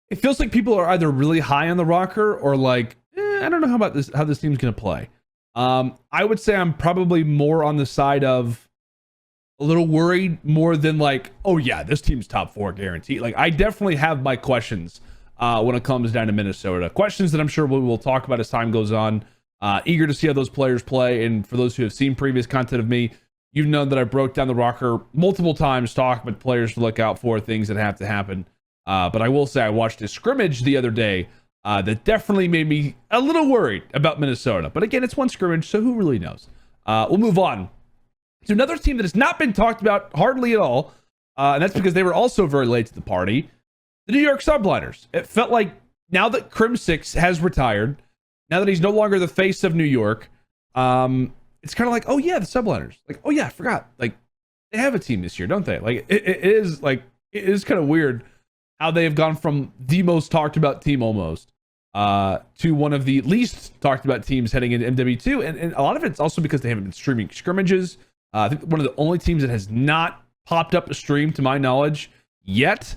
It feels like people are either really high on the ROKKR or like, I don't know how this team's gonna play. I would say I'm probably more on the side of a little worried more than like, oh yeah, this team's top 4 guaranteed. Like, I definitely have my questions when it comes down to Minnesota. Questions that I'm sure we will talk about as time goes on. Eager to see how those players play. And for those who have seen previous content of me, you've known that I broke down the ROKKR multiple times, talking about players to look out for, things that have to happen. But I will say I watched a scrimmage the other day that definitely made me a little worried about Minnesota. But again, it's one scrimmage, so who really knows? We'll move on to another team that has not been talked about hardly at all. And that's because they were also very late to the party. The New York Subliners. It felt like now that Crim6 has retired, now that he's no longer the face of New York, it's kind of like, oh yeah, the Subliners. Like, oh yeah, I forgot. Like, they have a team this year, don't they? Like, it is kind of weird how they have gone from the most talked about team almost to one of the least talked about teams heading into MW2. And a lot of it's also because they haven't been streaming scrimmages. I think one of the only teams that has not popped up a stream, to my knowledge, yet.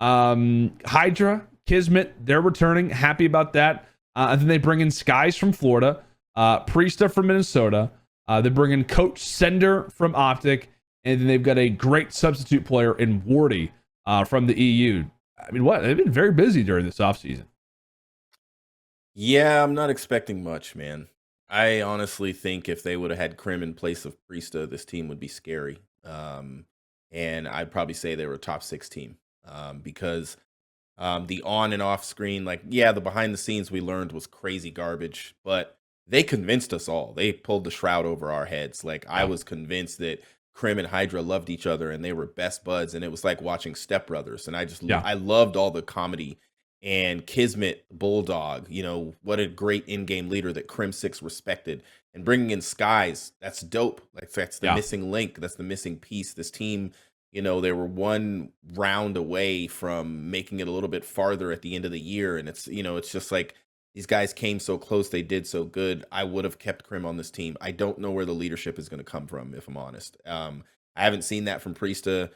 Hydra, Kismet, they're returning. Happy about that. And then they bring in Skies from Florida, Priesta from Minnesota. They bring in Coach Sender from OpTic. And then they've got a great substitute player in Wardy from the EU. I mean, they've been very busy during this offseason. Yeah, I'm not expecting much, man. I honestly think if they would have had Crim in place of Priesta, this team would be scary. And I'd probably say they were a top 6 team because the on and off screen, like, yeah, the behind the scenes we learned was crazy garbage, but they convinced us all. They pulled the shroud over our heads. Like, I was convinced that Crim and Hydra loved each other and they were best buds, and it was like watching Step Brothers. And I loved all the comedy. And Kismet, Bulldog, you know, what a great in-game leader that Crim6 respected. And bringing in Skies, that's dope. Like, that's the missing link. That's the missing piece. This team, you know, they were one round away from making it a little bit farther at the end of the year. And it's, you know, it's just like these guys came so close. They did so good. I would have kept Crim on this team. I don't know where the leadership is going to come from, if I'm honest. I haven't seen that from Priesta.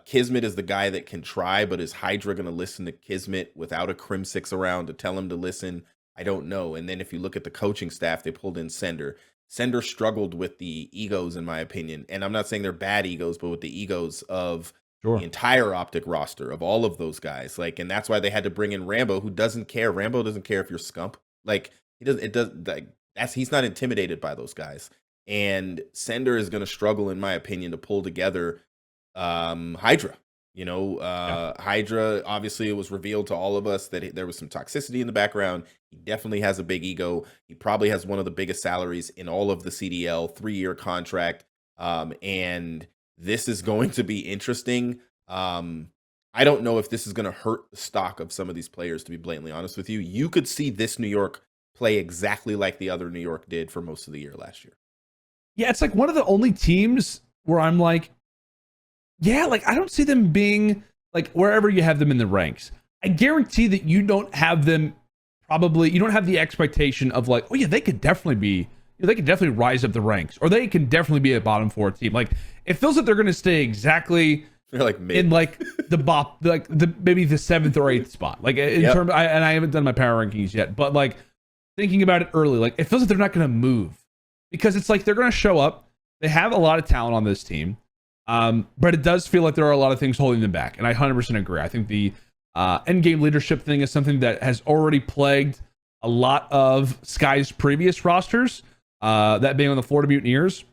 Kismet is the guy that can try, but is Hydra going to listen to Kismet without a Crim6 around to tell him to listen? I don't know. And then if you look at the coaching staff, they pulled in Sender. Sender struggled with the egos, in my opinion. And I'm not saying they're bad egos, but with the egos of the entire OpTic roster, of all of those guys. Like, and that's why they had to bring in Rambo, who doesn't care. Rambo doesn't care if you're SCUMP. Like, he's not intimidated by those guys. And Sender is going to struggle, in my opinion, to pull together Hydra. You know, Hydra, obviously it was revealed to all of us that there was some toxicity in the background. He definitely has a big ego. He probably has one of the biggest salaries in all of the CDL, 3-year contract. And this is going to be interesting. I don't know if this is going to hurt the stock of some of these players, to be blatantly honest with you. You could see this New York play exactly like the other New York did for most of the year last year. Yeah, it's like one of the only teams where I'm like, yeah, like I don't see them being like wherever you have them in the ranks. I guarantee that you don't have them you don't have the expectation of like, oh yeah, they could definitely be they can definitely rise up the ranks, or they can definitely be a bottom 4 team. Like, it feels like they're going to stay exactly They're like mid. in like maybe the 7th or 8th spot. Like in terms, and I haven't done my power rankings yet, but like thinking about it early, like it feels like they're not going to move, because it's like they're going to show up. They have a lot of talent on this team, but it does feel like there are a lot of things holding them back, and I 100% agree. I think the end game leadership thing is something that has already plagued a lot of Sky's previous rosters, that being on the Florida Mutineers,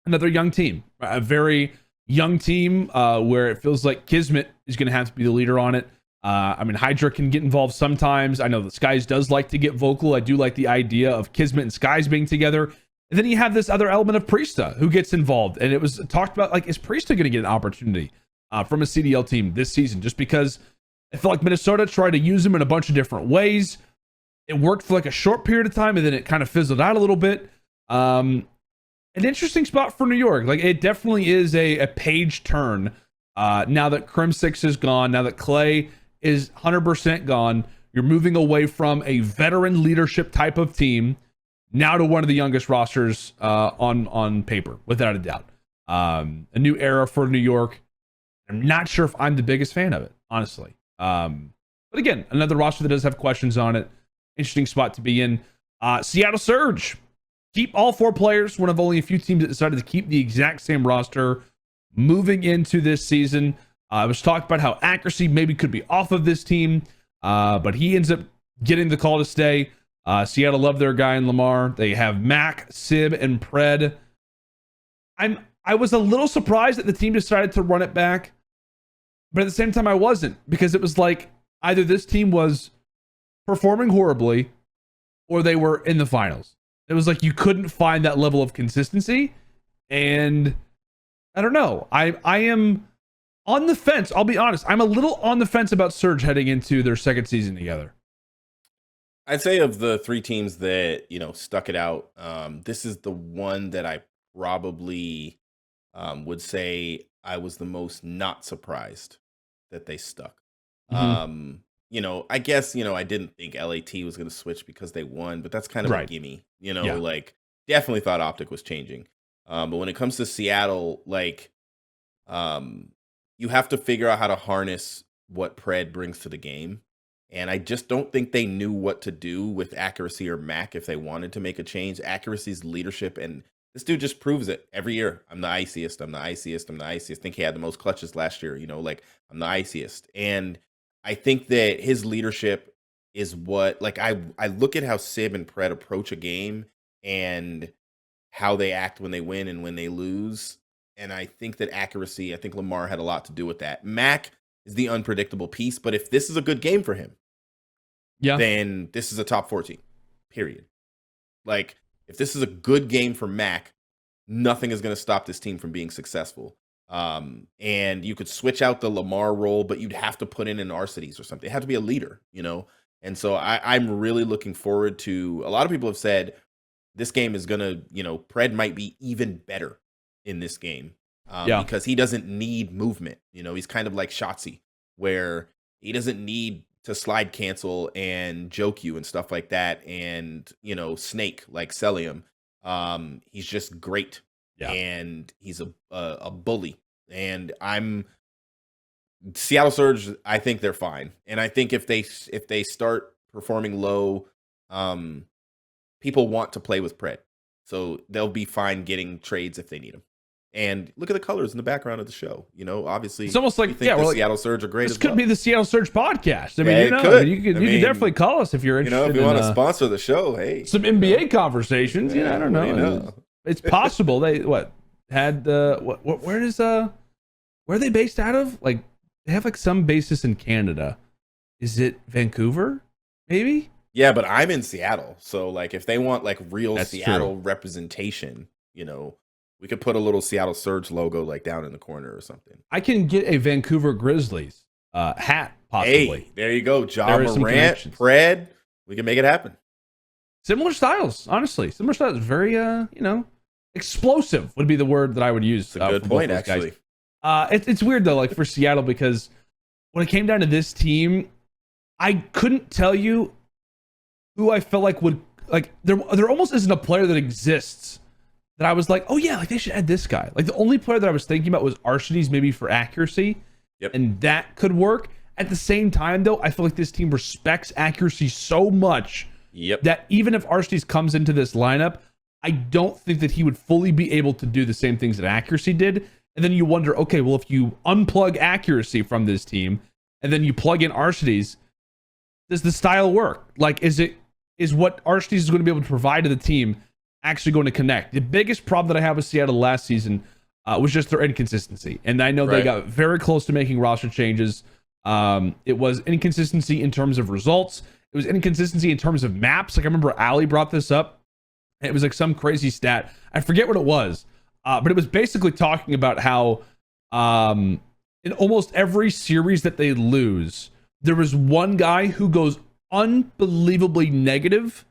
another young team, a very young team, where it feels like Kismet is going to have to be the leader on it. I mean, Hydra can get involved sometimes. I know that Skies does like to get vocal. I do like the idea of Kismet and Skies being together. And then you have this other element of Priesta who gets involved. And it was talked about, like, is Priesta going to get an opportunity from a CDL team this season? Just because I feel like Minnesota tried to use him in a bunch of different ways. It worked for like a short period of time, and then it kind of fizzled out a little bit. An interesting spot for New York. Like, it definitely is a page turn now that Crim6 is gone, now that Clay is 100% gone. You're moving away from a veteran leadership type of team now to one of the youngest rosters on paper, without a doubt. A new era for New York. I'm not sure if I'm the biggest fan of it, honestly. But again, another roster that does have questions on it. Interesting spot to be in. Seattle Surge. Keep all 4 players, one of only a few teams that decided to keep the exact same roster moving into this season. It was talked about how accuracy maybe could be off of this team, but he ends up getting the call to stay. Seattle love their guy in Lamar. They have Mac, Sib, and Pred. I was a little surprised that the team decided to run it back, but at the same time I wasn't, because it was like either this team was performing horribly or they were in the finals. It was like you couldn't find that level of consistency, and I don't know. I am on the fence. I'll be honest. I'm a little on the fence about Surge heading into their second season together. I'd say of the 3 teams that, stuck it out, this is the one that I probably would say I was the most not surprised that they stuck. Mm-hmm. I guess, I didn't think LAT was going to switch because they won, but that's kind of a gimme, like definitely thought OpTic was changing. But when it comes to Seattle, like, you have to figure out how to harness what Pred brings to the game. And I just don't think they knew what to do with accuracy or Mac if they wanted to make a change. Accuracy's leadership, and this dude just proves it every year. I'm the iciest. I'm the iciest. I'm the iciest. I think he had the most clutches last year, like, I'm the iciest. And I think that his leadership is what, like, I look at how Sib and Pred approach a game and how they act when they win and when they lose. And I think that accuracy, I think Lamar had a lot to do with that. Mac is the unpredictable piece, but if this is a good game for him, then this is a top 4 team, period. Like, if this is a good game for Mac, nothing is going to stop this team from being successful. And you could switch out the Lamar role, but you'd have to put in an Arcides or something. It had to be a leader, And so I'm really looking forward to, a lot of people have said this game is going to, Pred might be even better in this game. Because he doesn't need movement. He's kind of like Shotzi, where he doesn't need to slide cancel and joke you and stuff like that. And, snake like Celium. He's just great. And he's a bully. And Seattle Surge, I think they're fine. And I think if they start performing low, people want to play with Pred. So they'll be fine getting trades if they need them. And look at the colors in the background of the show. Obviously, it's almost like the Seattle Surge are great. This could be the Seattle Surge podcast. I mean, you could definitely call us if you're interested. If you want to sponsor the show, hey, some NBA conversations. I don't know. It's possible they where are they based out of? Like, they have like some basis in Canada. Is it Vancouver? Maybe. Yeah, but I'm in Seattle, so like if they want like real Seattle representation, we could put a little Seattle Surge logo like down in the corner or something. I can get a Vancouver Grizzlies hat, possibly. Hey, there you go. John Morant, Pred. We can make it happen. Similar styles, honestly. Similar styles. Very, explosive would be the word that I would use. That's a good point, actually. It's weird, though, like for Seattle, because when it came down to this team, I couldn't tell you who I felt like would like there almost isn't a player that exists that I was like, oh yeah, like they should add this guy. Like the only player that I was thinking about was Arshades, maybe for accuracy, and that could work. At the same time, though, I feel like this team respects accuracy so much that even if Arshades comes into this lineup, I don't think that he would fully be able to do the same things that accuracy did. And then you wonder, okay, well, if you unplug accuracy from this team and then you plug in Arshades, does the style work? Like, is what Arshades is going to be able to provide to the team actually going to connect? The biggest problem that I have with Seattle last season was just their inconsistency. And I know they got very close to making roster changes. It was inconsistency in terms of results. It was inconsistency in terms of maps. Like I remember Ali brought this up. It was like some crazy stat. I forget what it was. But it was basically talking about how in almost every series that they lose, there was one guy who goes unbelievably negative,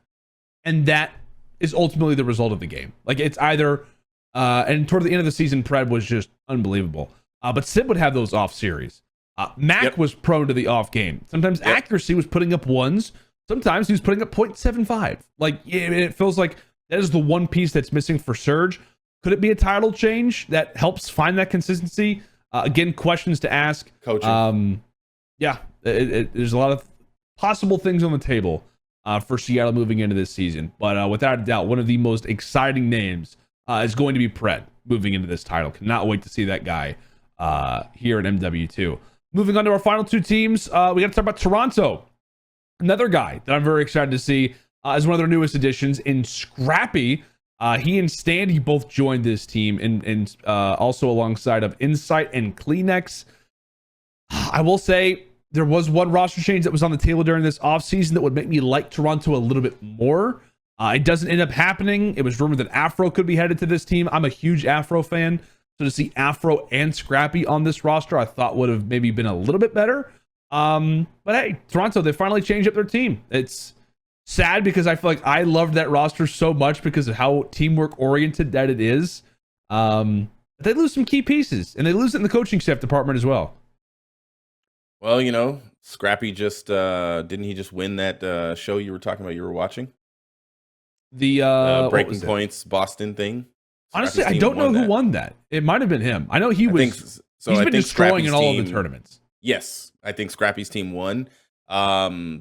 and that is ultimately the result of the game. Like it's either and toward the end of the season, Pred was just unbelievable. But Sid would have those off series. Mac was prone to the off game. Sometimes accuracy was putting up ones. Sometimes he was putting up 0.75. Like it feels like that is the one piece that's missing for Surge. Could it be a title change that helps find that consistency? Again, questions to ask. Coaching. There's a lot of possible things on the table for Seattle moving into this season. But without a doubt, one of the most exciting names is going to be Pred moving into this title. Cannot wait to see that guy here in MW2. Moving on to our final two teams, we got to talk about Toronto. Another guy that I'm very excited to see is one of their newest additions in Scrappy. He and Standy both joined this team and also alongside of Insight and KNICKS. I will say there was one roster change that was on the table during this offseason that would make me like Toronto a little bit more. It doesn't end up happening. It was rumored that Afro could be headed to this team. I'm a huge Afro fan. So to see Afro and Scrappy on this roster, I thought would have maybe been a little bit better. But hey, Toronto, they finally changed up their team. It's sad because I feel like I loved that roster so much because of how teamwork oriented that it is. They lose some key pieces, and they lose it in the coaching staff department as well. Well, you know, Scrappy just didn't he just win that show you were talking about you were watching? The Breaking Points Boston thing. Honestly, I don't know who won that. It might have been him. I know he's been destroying in all of the tournaments. Yes, I think Scrappy's team won.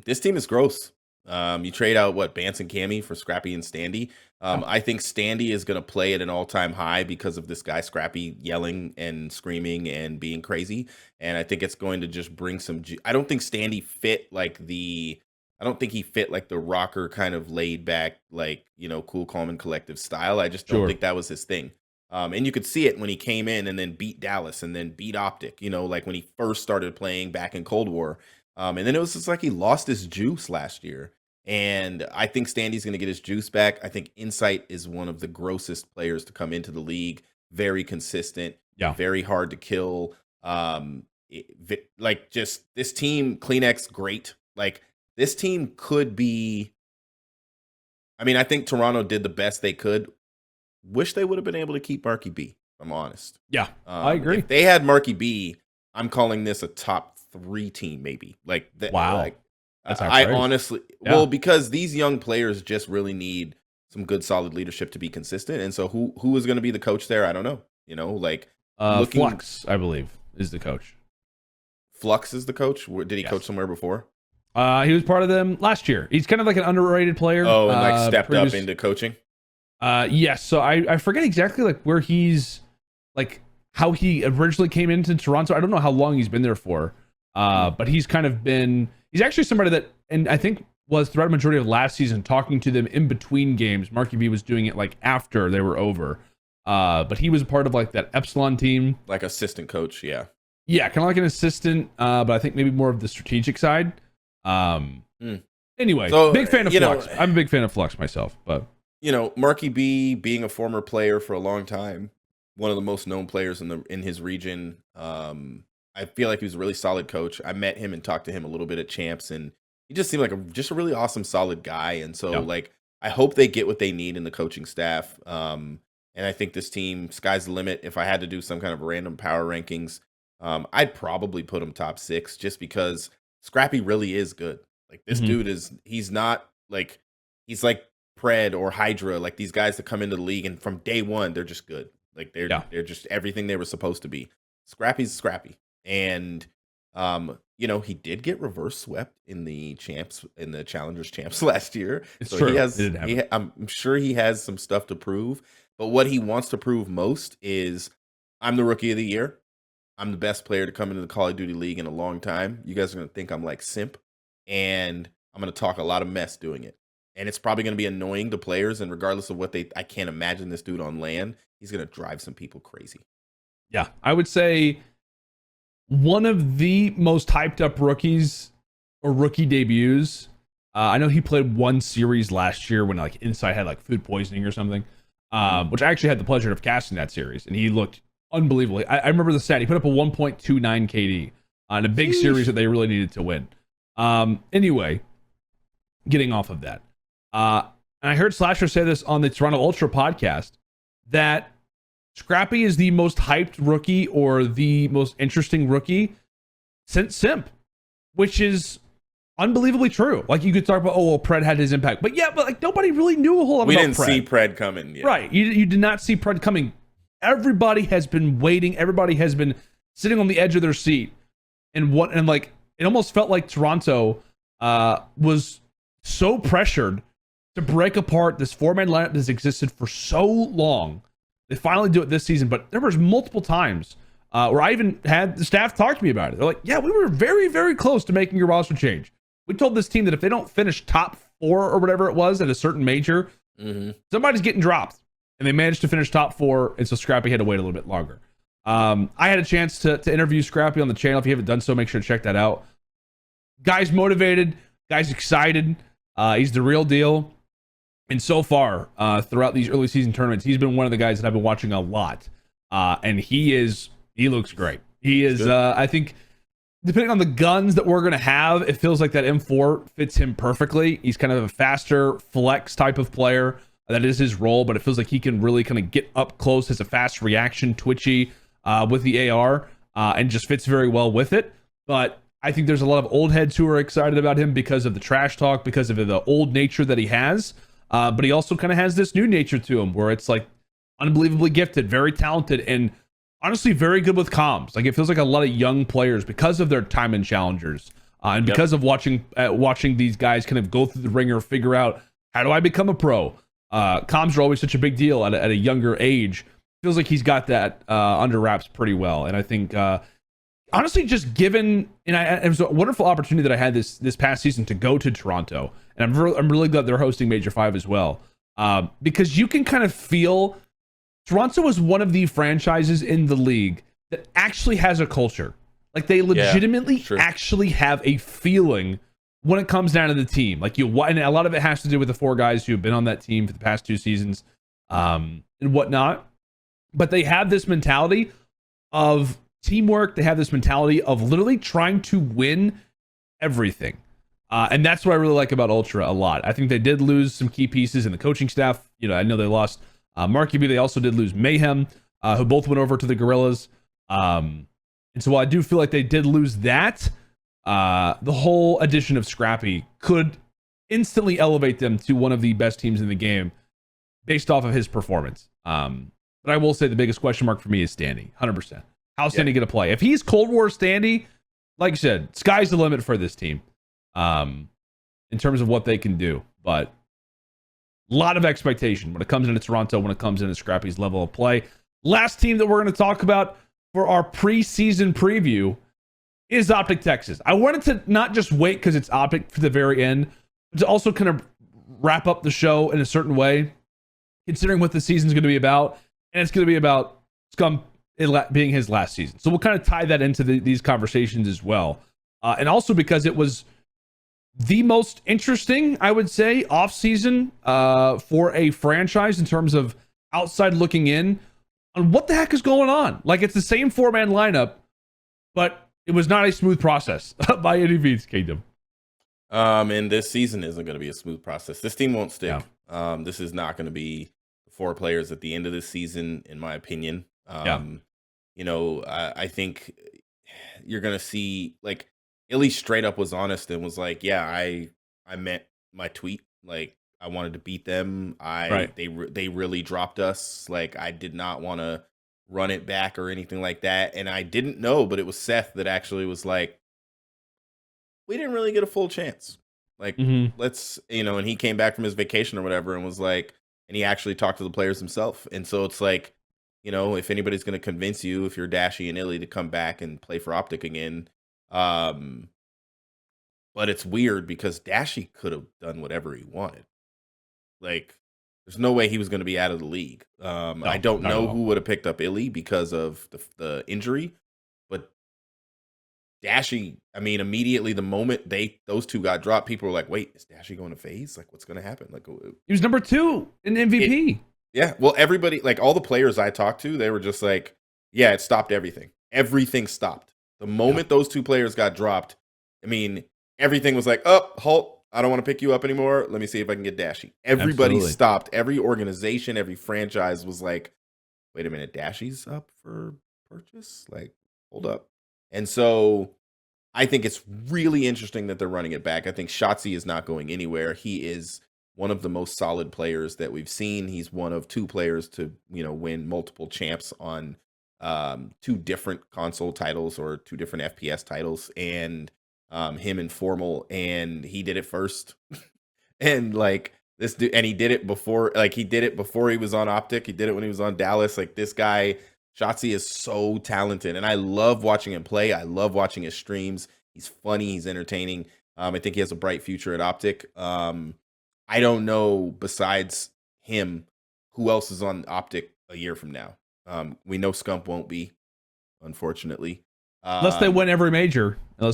This team is gross. You trade out Bance and Cammy for Scrappy and Standy. I think Standy is going to play at an all-time high because of this guy Scrappy yelling and screaming and being crazy. And I think it's going to just bring some. I don't think Standy fit I don't think he fit like the rocker kind of laid back, like, you know, cool, calm, and collective style. I just don't think that was his thing. And you could see it when he came in and then beat Dallas and then beat OpTic, you know, like when he first started playing back in Cold War. And then it was just like he lost his juice last year. And I think Standy's going to get his juice back. I think Insight is one of the grossest players to come into the league. Very consistent, very hard to kill. Like just this team, KNICKS, great. Like this team could be. I mean, I think Toronto did the best they could. Wish they would have been able to keep Marky B, if I'm honest. Yeah, I agree. If they had Marky B, I'm calling this a top 3 team, maybe. Like that. Wow. Like, I honestly, well, because these young players just really need some good, solid leadership to be consistent. And so, who is going to be the coach there? I don't know. You know, like Flux, I believe, is the coach. Flux is the coach. Did he coach somewhere before? He was part of them last year. He's kind of like an underrated player. Oh, and like stepped up into coaching. Yes. So I forget exactly like where he's like how he originally came into Toronto. I don't know how long he's been there for. But he's kind of been. He's actually somebody that, and I think was throughout a majority of last season talking to them in between games. Marky B was doing it like after they were over. But he was a part of like that Epsilon team, like assistant coach. Yeah, kind of like an assistant. But I think maybe more of the strategic side. Anyway, so, big fan of Flux. I'm a big fan of Flux myself, but you know, Marky B being a former player for a long time, one of the most known players in his region. I feel like he was a really solid coach. I met him and talked to him a little bit at Champs, and he just seemed like just a really awesome, solid guy. And so, like, I hope they get what they need in the coaching staff. And I think this team, sky's the limit. If I had to do some kind of random power rankings, I'd probably put him top 6 just because Scrappy really is good. Like, this dude he's not like, he's like Pred or Hydra, like these guys that come into the league and from day one they're just good. Like Yeah. they're just everything they were supposed to be. Scrappy's scrappy, and you know, he did get reverse swept in the challengers champs last year. It's So true. he has, It didn't happen. I'm sure he has some stuff to prove. But what he wants to prove most is, I'm the rookie of the year. I'm the best player to come into the Call of Duty League in a long time. You guys are gonna think I'm like simp, and I'm gonna talk a lot of mess doing it. And it's probably gonna be annoying to players, and regardless of what I can't imagine this dude on LAN. He's gonna drive some people crazy. Yeah, I would say one of the most hyped up rookies or rookie debuts. I know he played one series last year when like Inside had like food poisoning or something, which I actually had the pleasure of casting that series, and he looked unbelievable. I remember the stat. He put up a 1.29 KD on a big series that they really needed to win. Anyway, getting off of that, and I heard Slasher say this on the Toronto Ultra podcast that Scrappy is the most hyped rookie or the most interesting rookie since Simp, which is unbelievably true. Like, you could talk about, oh, well, Pred had his impact, but yeah, but like nobody really knew a whole lot we about didn't Pred. see Pred coming. Yeah. Right. You did not see Pred coming. Everybody has been waiting. Everybody has been sitting on the edge of their seat. And like, it almost felt like Toronto was so pressured to break apart this 4-man lineup that's existed for so long. They finally do it this season, but there was multiple times where I even had the staff talk to me about it. They're like, yeah, we were very, very close to making a roster change. We told this team that if they don't finish top 4 or whatever it was at a certain major, somebody's getting dropped. And they managed to finish top 4, and so Scrappy had to wait a little bit longer. I had a chance to interview Scrappy on the channel. If you haven't done so, make sure to check that out. Guy's motivated. Guy's excited. He's the real deal. And so far, throughout these early season tournaments, he's been one of the guys that I've been watching a lot. And he looks great. He is, I think, depending on the guns that we're going to have, it feels like that M4 fits him perfectly. He's kind of a faster flex type of player. That is his role, but it feels like he can really kind of get up close, has a fast reaction, twitchy with the AR, and just fits very well with it. But I think there's a lot of old heads who are excited about him because of the trash talk, because of the old nature that he has. But he also kind of has this new nature to him where it's like unbelievably gifted, very talented, and honestly very good with comms. Like, it feels like a lot of young players, because of their time in challengers and because of watching these guys kind of go through the ringer, figure out, how do I become a pro? Comms are always such a big deal at a younger age. Feels like he's got that under wraps pretty well. And I think honestly, just given, and it was a wonderful opportunity that I had this past season to go to Toronto, and I'm really glad they're hosting Major 5 as well, because you can kind of feel Toronto is one of the franchises in the league that actually has a culture. Like, they legitimately actually have a feeling when it comes down to the team. Like, and a lot of it has to do with the 4 guys who have been on that team for the past 2 seasons and whatnot. But they have this mentality of teamwork. They have this mentality of literally trying to win everything. And that's what I really like about Ultra a lot. I think they did lose some key pieces in the coaching staff. You know, I know they lost Marky B. They also did lose Mayhem, who both went over to the Guerrillas. And so while I do feel like they did lose that, the whole addition of Scrappy could instantly elevate them to one of the best teams in the game based off of his performance. But I will say the biggest question mark for me is Standy, 100%. How's Standy going to play? If he's Cold War Standy, like I said, sky's the limit for this team in terms of what they can do. But a lot of expectation when it comes into Toronto, when it comes into Scrappy's level of play. Last team that we're going to talk about for our preseason preview is OpTic Texas. I wanted to not just wait because it's OpTic for the very end, but to also kind of wrap up the show in a certain way, considering what the season's going to be about. And it's going to be about SCUMP being his last season. So we'll kind of tie that into these conversations as well. And also because it was the most interesting, I would say, off-season for a franchise in terms of outside looking in on what the heck is going on. Like, it's the same 4-man lineup, but it was not a smooth process by any means, Kingdom. And this season isn't going to be a smooth process. This team won't stick. Yeah. This is not going to be 4 players at the end of this season, in my opinion. You know, I think you're going to see, like, at least Straight Up was honest and was like, yeah, I meant my tweet. Like, I wanted to beat them. Right. They really dropped us. Like, I did not want to run it back or anything like that. And I didn't know, but it was Seth that actually was like, we didn't really get a full chance. Like, let's, and he came back from his vacation or whatever and was like, and he actually talked to the players himself. And so it's like, if anybody's going to convince you, if you're Dashy and Illy, to come back and play for OpTic again, but it's weird because Dashy could have done whatever he wanted. Like, there's no way he was going to be out of the league. I don't know who would have picked up Illy because of the injury, but Dashy, I mean, immediately the moment those two got dropped, people were like, "Wait, is Dashy going to FaZe? Like, what's going to happen?" Like, he was number 2 in MVP. Yeah, well, everybody, like all the players I talked to, they were just like, "Yeah, it stopped everything. Everything stopped the moment those two players got dropped." I mean, everything was like, "Oh, halt! I don't want to pick you up anymore. Let me see if I can get Dashy." Everybody stopped. Every organization, every franchise was like, "Wait a minute, Dashy's up for purchase? Like, hold up." And so I think it's really interesting that they're running it back. I think Shotzi is not going anywhere. He is one of the most solid players that we've seen. He's one of 2 players to, win multiple champs on 2 different console titles or 2 different FPS titles, and him and Formal, and he did it first. And like this dude, and he did it before he was on OpTic. He did it when he was on Dallas. Like, this guy, Shotzi, is so talented, and I love watching him play. I love watching his streams. He's funny. He's entertaining. I think he has a bright future at OpTic. I don't know, besides him, who else is on OpTic a year from now. We know SCUMP won't be, unfortunately. Unless they win every major. I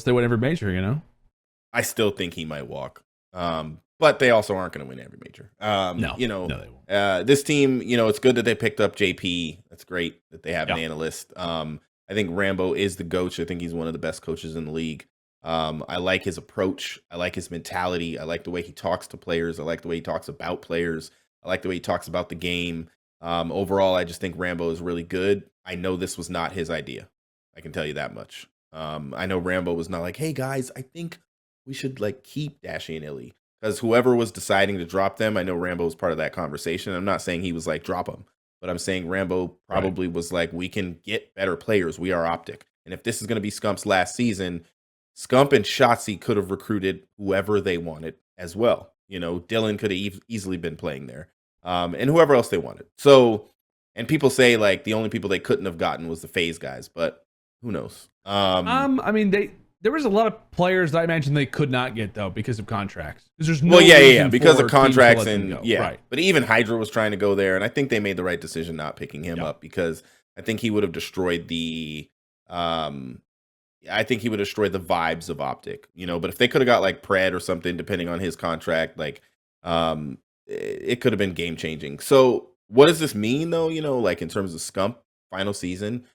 still think he might walk. But they also aren't going to win every major. No, they won't. This team, it's good that they picked up JP. That's great that they have an analyst. I think Rambo is the coach. I think he's one of the best coaches in the league. I like his approach. I like his mentality. I like the way he talks to players. I like the way he talks about players. I like the way he talks about the game. Overall, I just think Rambo is really good. I know this was not his idea. I can tell you that much. I know Rambo was not like, "Hey guys, I think we should like keep Dashy and Illy." Because whoever was deciding to drop them, I know Rambo was part of that conversation. I'm not saying he was like, drop them, but I'm saying Rambo probably was like, we can get better players. We are OpTic. And if this is going to be Scump's last season, Scump and Shotzi could have recruited whoever they wanted as well. Dylan could have easily been playing there, and whoever else they wanted. So, and people say like the only people they couldn't have gotten was the FaZe guys, but who knows? I mean, there was a lot of players that I imagine they could not get though because of contracts. There's no because of contracts and right. But even Hydra was trying to go there, and I think they made the right decision not picking him up because I think he would have destroyed the vibes of OpTic, But if they could have got like Pred or something, depending on his contract, like it could have been game changing. So what does this mean though? Like in terms of SCUMP final season,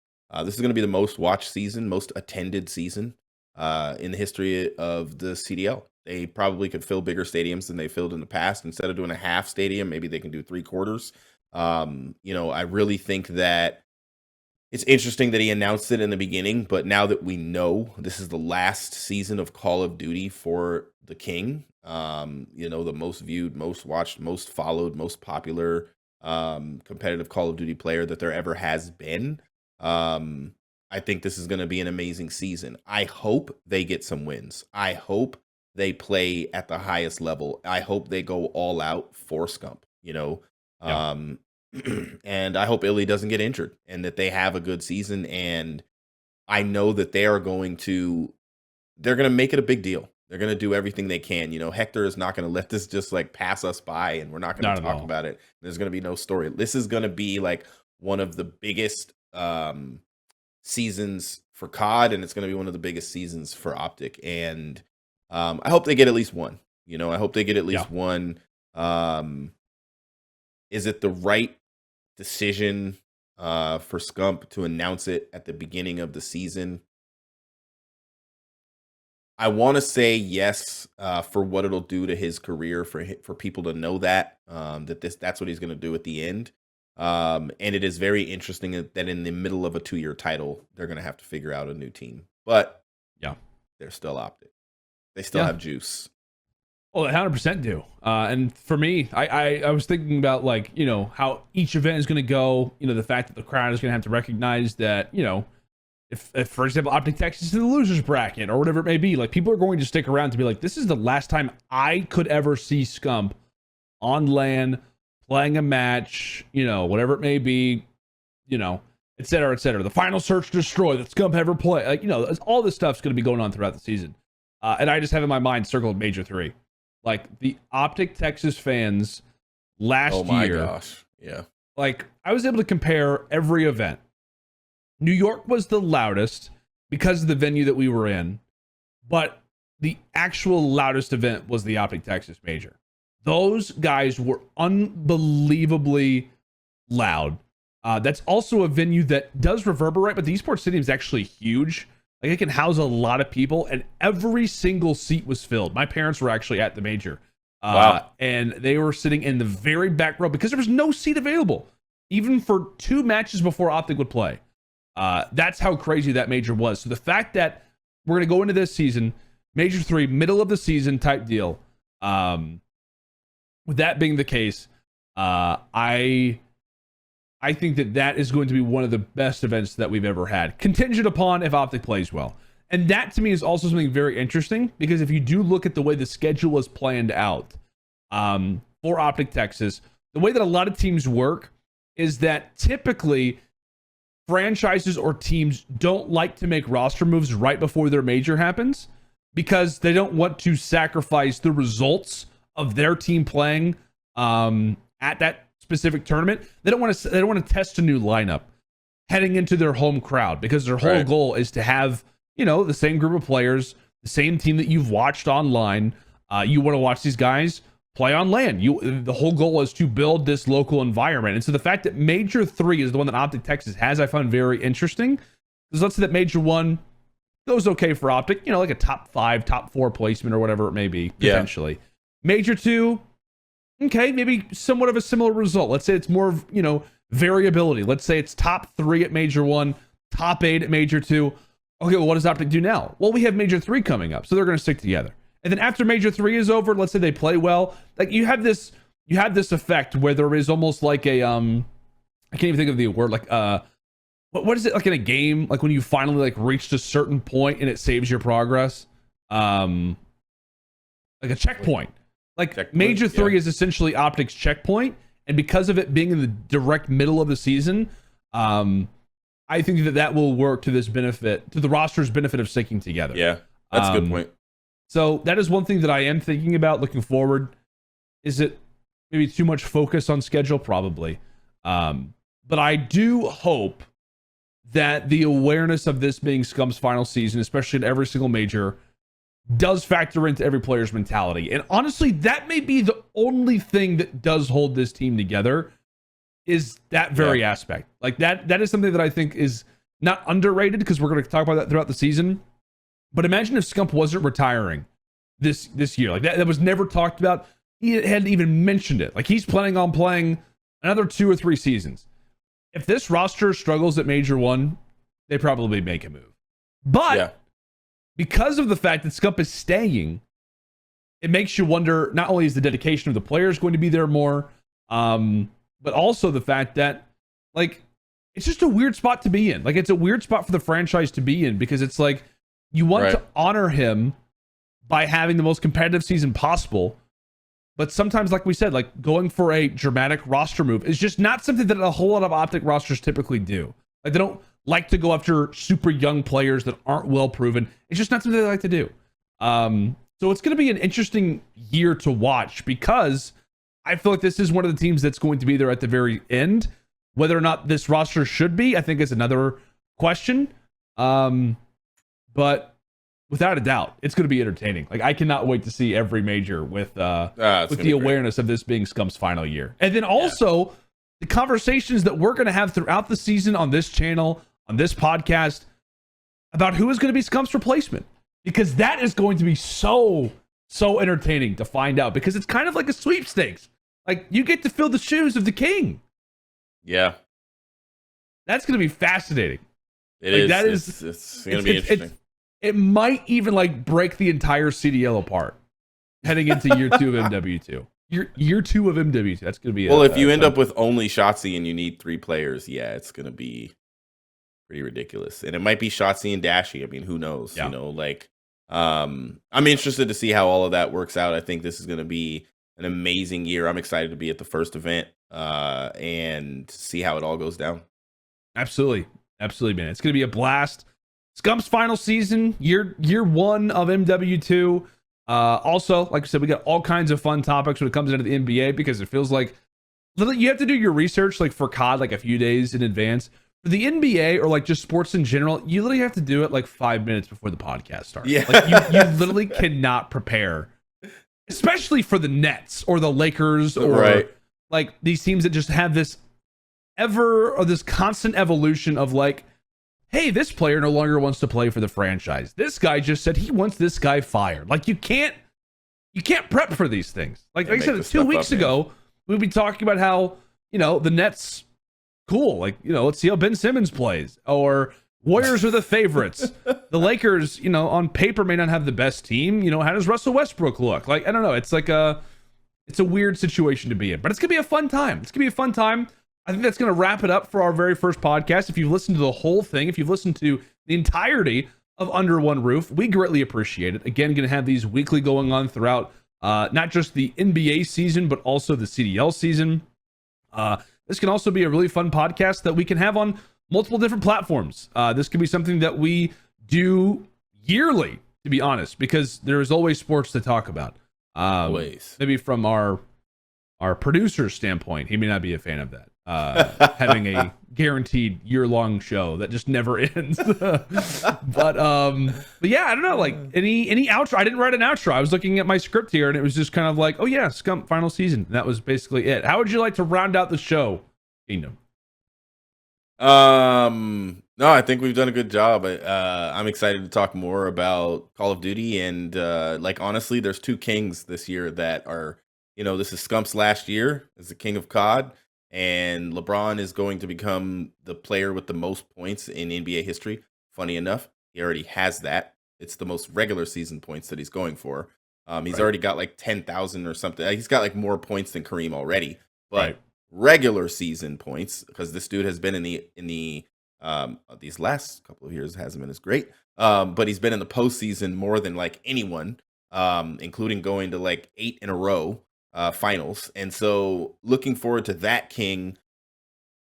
this is going to be the most watched season, most attended season in the history of the CDL. They probably could fill bigger stadiums than they filled in the past. Instead of doing a half stadium, maybe they can do 3/4. I really think that it's interesting that he announced it in the beginning, but now that we know this is the last season of Call of Duty for the King, the most viewed, most watched, most followed, most popular competitive Call of Duty player that there ever has been. I think this is going to be an amazing season. I hope they get some wins. I hope they play at the highest level. I hope they go all out for SCUMP, and I hope Illy doesn't get injured and that they have a good season. And I know that they're going to make it a big deal. They're going to do everything they can. Hector is not going to let this just like pass us by and we're not going to talk about it. There's going to be no story. This is going to be like one of the biggest seasons for COD, and it's going to be one of the biggest seasons for OpTic. And I hope they get at least one. I hope they get at least one. Is it the right decision for SCUMP to announce it at the beginning of the season? I want to say yes for what it'll do to his career, for people to know that that's what he's going to do at the end. And it is very interesting that in the middle of a 2-year title, they're going to have to figure out a new team. But they're still OpTic. They still have juice. Oh, they 100% do. And for me, I was thinking about, like, you know, how each event is going to go, you know, the fact that the crowd is going to have to recognize that, you know, if for example, OpTic Texas is in the losers bracket or whatever it may be, like, people are going to stick around to be like, this is the last time I could ever see SCUMP on LAN playing a match, you know, whatever it may be, you know, et cetera, et cetera. The final search destroy that SCUMP ever play. Like, you know, all this stuff's going to be going on throughout the season. And I just have in my mind circled Major 3. Like, the OpTic Texas fans last year. Oh my gosh. Yeah. Like, I was able to compare every event. New York was the loudest because of the venue that we were in, but the actual loudest event was the OpTic Texas Major. Those guys were unbelievably loud. That's also a venue that does reverberate, but the esports stadium is actually huge. Like, it can house a lot of people, and every single seat was filled. My parents were actually at the Major. Wow. And they were sitting in the very back row because there was no seat available, even for 2 matches before OpTic would play. That's how crazy that Major was. So the fact that we're going to go into this season, Major 3, middle of the season type deal, with that being the case, I think that is going to be one of the best events that we've ever had, contingent upon if OpTic plays well. And that, to me, is also something very interesting, because if you do look at the way the schedule is planned out for OpTic Texas, the way that a lot of teams work is that typically franchises or teams don't like to make roster moves right before their major happens, because they don't want to sacrifice the results of their team playing at that specific tournament. They don't want to test a new lineup heading into their home crowd, because their whole goal is to have, you know, the same group of players, the same team that you've watched online. You want to watch these guys play on LAN. The whole goal is to build this local environment. And so the fact that Major 3 is the one that OpTic Texas has, I find very interesting, because let's say that Major 1 goes okay for OpTic, you know, like a top 5, top 4 placement or whatever it may be, potentially. Yeah. Major 2, okay, maybe somewhat of a similar result. Let's say it's more of, you know, variability. Let's say it's top 3 at Major 1, top 8 at Major 2. Okay, well, what does OpTic do now? Well, we have Major 3 coming up, so they're going to stick together. And then after Major 3 is over, let's say they play well. Like, you have this effect where there is almost like a I can't even think of the word, like what is it, like in a game, like when you finally like reached a certain point and it saves your progress, like a checkpoint. Like, Major 3 is essentially OpTic's checkpoint, and because of it being in the direct middle of the season, I think that will work to this benefit, to the roster's benefit of sticking together. Yeah, that's a good point. So that is one thing that I am thinking about looking forward. Is it maybe too much focus on schedule? Probably. But I do hope that the awareness of this being SCUMP's final season, especially in every single major, does factor into every player's mentality. And honestly, that may be the only thing that does hold this team together, is that very aspect. Like, that is something that I think is not underrated, because we're going to talk about that throughout the season. But imagine if SCUMP wasn't retiring this year. Like, that was never talked about. He hadn't even mentioned it. Like, he's planning on playing another 2 or 3 seasons. If this roster struggles at Major 1, they probably make a move. But because of the fact that SCUMP is staying, it makes you wonder, not only is the dedication of the players going to be there more, but also the fact that, like, it's just a weird spot to be in. Like, it's a weird spot for the franchise to be in, because it's like, you want to honor him by having the most competitive season possible, but sometimes, like we said, like, going for a dramatic roster move is just not something that a whole lot of OpTic rosters typically do. Like, they don't like to go after super young players that aren't well proven. It's just not something they like to do. So it's going to be an interesting year to watch, because I feel like this is one of the teams that's going to be there at the very end. Whether or not this roster should be, I think, is another question. But without a doubt, it's going to be entertaining. Like, I cannot wait to see every major with the awareness of this being SCUMP's final year. And then also the conversations that we're going to have throughout the season on this channel, on this podcast, about who is going to be SCUMP's replacement. Because that is going to be so entertaining to find out, because it's kind of like a sweepstakes. Like, you get to fill the shoes of the king. Yeah. That's going to be fascinating. It's going to be interesting. It might even, like, break the entire CDL apart. heading into year 2 of MW2. Year 2 of MW2. That's going to be well, if you end up with only Shotzi and you need 3 players, yeah, it's going to be pretty ridiculous. And it might be Shotzi and Dashy. I mean, who knows? Yeah. You know, like, I'm interested to see how all of that works out. I think this is going to be an amazing year. I'm excited to be at the first event and see how it all goes down. Absolutely, man. It's going to be a blast. Scump's final season, year 1 of MW2. Also, like I said, we got all kinds of fun topics when it comes into the NBA, because it feels like literally you have to do your research like for COD like a few days in advance. For the NBA or like just sports in general, you literally have to do it like 5 minutes before the podcast starts. Yeah. Like you literally cannot prepare, especially for the Nets or the Lakers or like these teams that just have this constant evolution of like, hey, this player no longer wants to play for the franchise. This guy just said he wants this guy fired. Like you can't prep for these things. Like I said, 2 weeks ago, we'd be talking about how, you know, the Nets, cool. Like, you know, let's see how Ben Simmons plays. Or Warriors are the favorites. The Lakers, you know, on paper may not have the best team. You know, how does Russell Westbrook look? Like, I don't know. It's like it's a weird situation to be in. But it's going to be a fun time. I think that's going to wrap it up for our very first podcast. If you've listened to the whole thing, if you've listened to the entirety of Under One Roof, we greatly appreciate it. Again, going to have these weekly going on throughout not just the NBA season, but also the CDL season. This can also be a really fun podcast that we can have on multiple different platforms. This can be something that we do yearly, to be honest, because there is always sports to talk about. Always. Maybe from our producer's standpoint, he may not be a fan of that. Having a guaranteed year-long show that just never ends. but yeah, I don't know, like any outro. I didn't write an outro. I was looking at my script here and it was just kind of like, oh yeah, Scump final season. And that was basically it. How would you like to round out the show, Kingdom? No, I think we've done a good job. I'm excited to talk more about Call of Duty, and like honestly, there's 2 kings this year that are, you know, this is Scump's last year as the king of COD, and LeBron is going to become the player with the most points in NBA history. Funny enough, he already has that. It's the most regular season points that he's going for. He's already got like 10,000 or something. He's got like more points than Kareem already, but regular season points, because this dude has been in the these last couple of years hasn't been as great, but he's been in the postseason more than like anyone, including going to like 8 in a row finals. And so looking forward to that king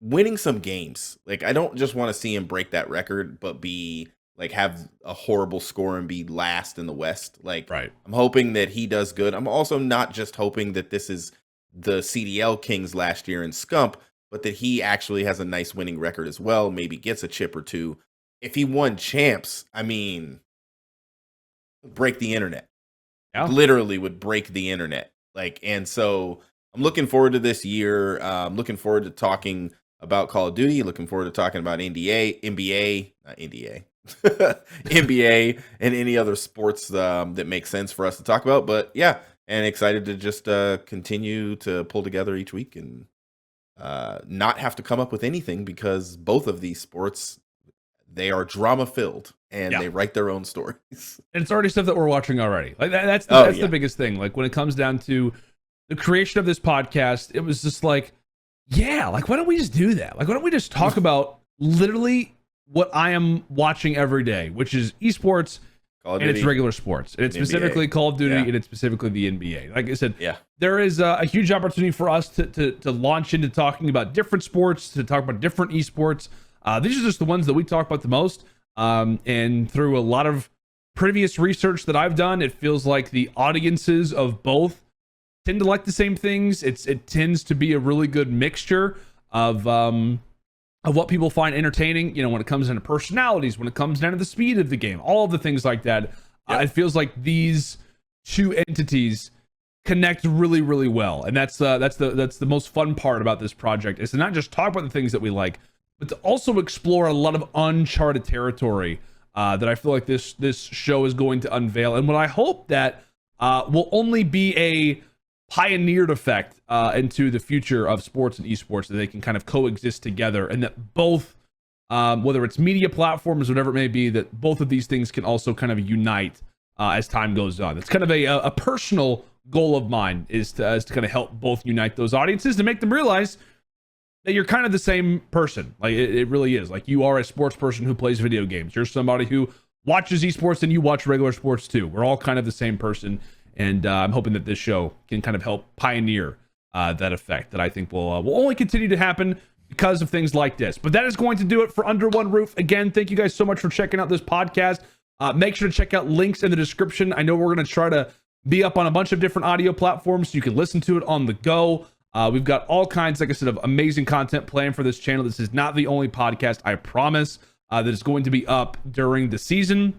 winning some games. Like I don't just want to see him break that record, but be like have a horrible score and be last in the West. Like I'm hoping that he does good. I'm also not just hoping that this is the CDL Kings last year in Scump, but that he actually has a nice winning record as well, maybe gets a chip or 2. If he won champs, I mean, break the internet. Literally would break the internet. Like, and so I'm looking forward to this year. I'm looking forward to talking about Call of Duty, looking forward to talking about NBA, and any other sports that make sense for us to talk about. But yeah, and excited to just continue to pull together each week and not have to come up with anything, because both of these sports, they are drama filled and they write their own stories. And it's already stuff that we're watching already. Like that's the biggest thing. Like when it comes down to the creation of this podcast, it was just like, yeah, like why don't we just do that? Like why don't we just talk about literally what I am watching every day, which is esports and it's regular sports. And it's specifically Call of Duty and it's specifically the NBA. Like I said, there is a huge opportunity for us to launch into talking about different sports, to talk about different esports. These are just the ones that we talk about the most. And through a lot of previous research that I've done, it feels like the audiences of both tend to like the same things. It tends to be a really good mixture of what people find entertaining, you know, when it comes down to personalities, when it comes down to the speed of the game, all of the things like that. It feels like these 2 entities connect really, really well. And that's the most fun part about this project, is to not just talk about the things that we like, but to also explore a lot of uncharted territory that I feel like this show is going to unveil. And what I hope that will only be a pioneered effect into the future of sports and esports, that they can kind of coexist together, and that both, whether it's media platforms, whatever it may be, that both of these things can also kind of unite as time goes on. It's kind of a personal goal of mine is to kind of help both unite those audiences, to make them realize that you're kind of the same person. Like it really is. Like, you are a sports person who plays video games. You're somebody who watches esports and you watch regular sports too. We're all kind of the same person. And I'm hoping that this show can kind of help pioneer that effect that I think will only continue to happen because of things like this. But that is going to do it for Under One Roof. Again, thank you guys so much for checking out this podcast. Make sure to check out links in the description. I know we're going to try to be up on a bunch of different audio platforms so you can listen to it on the go. We've got all kinds, like I said, of amazing content planned for this channel. This is not the only podcast, I promise, that is going to be up during the season.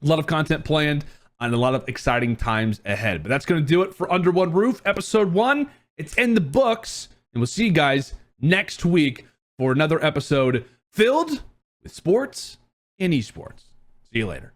A lot of content planned and a lot of exciting times ahead. But that's going to do it for Under One Roof, episode 1. It's in the books, and we'll see you guys next week for another episode filled with sports and esports. See you later.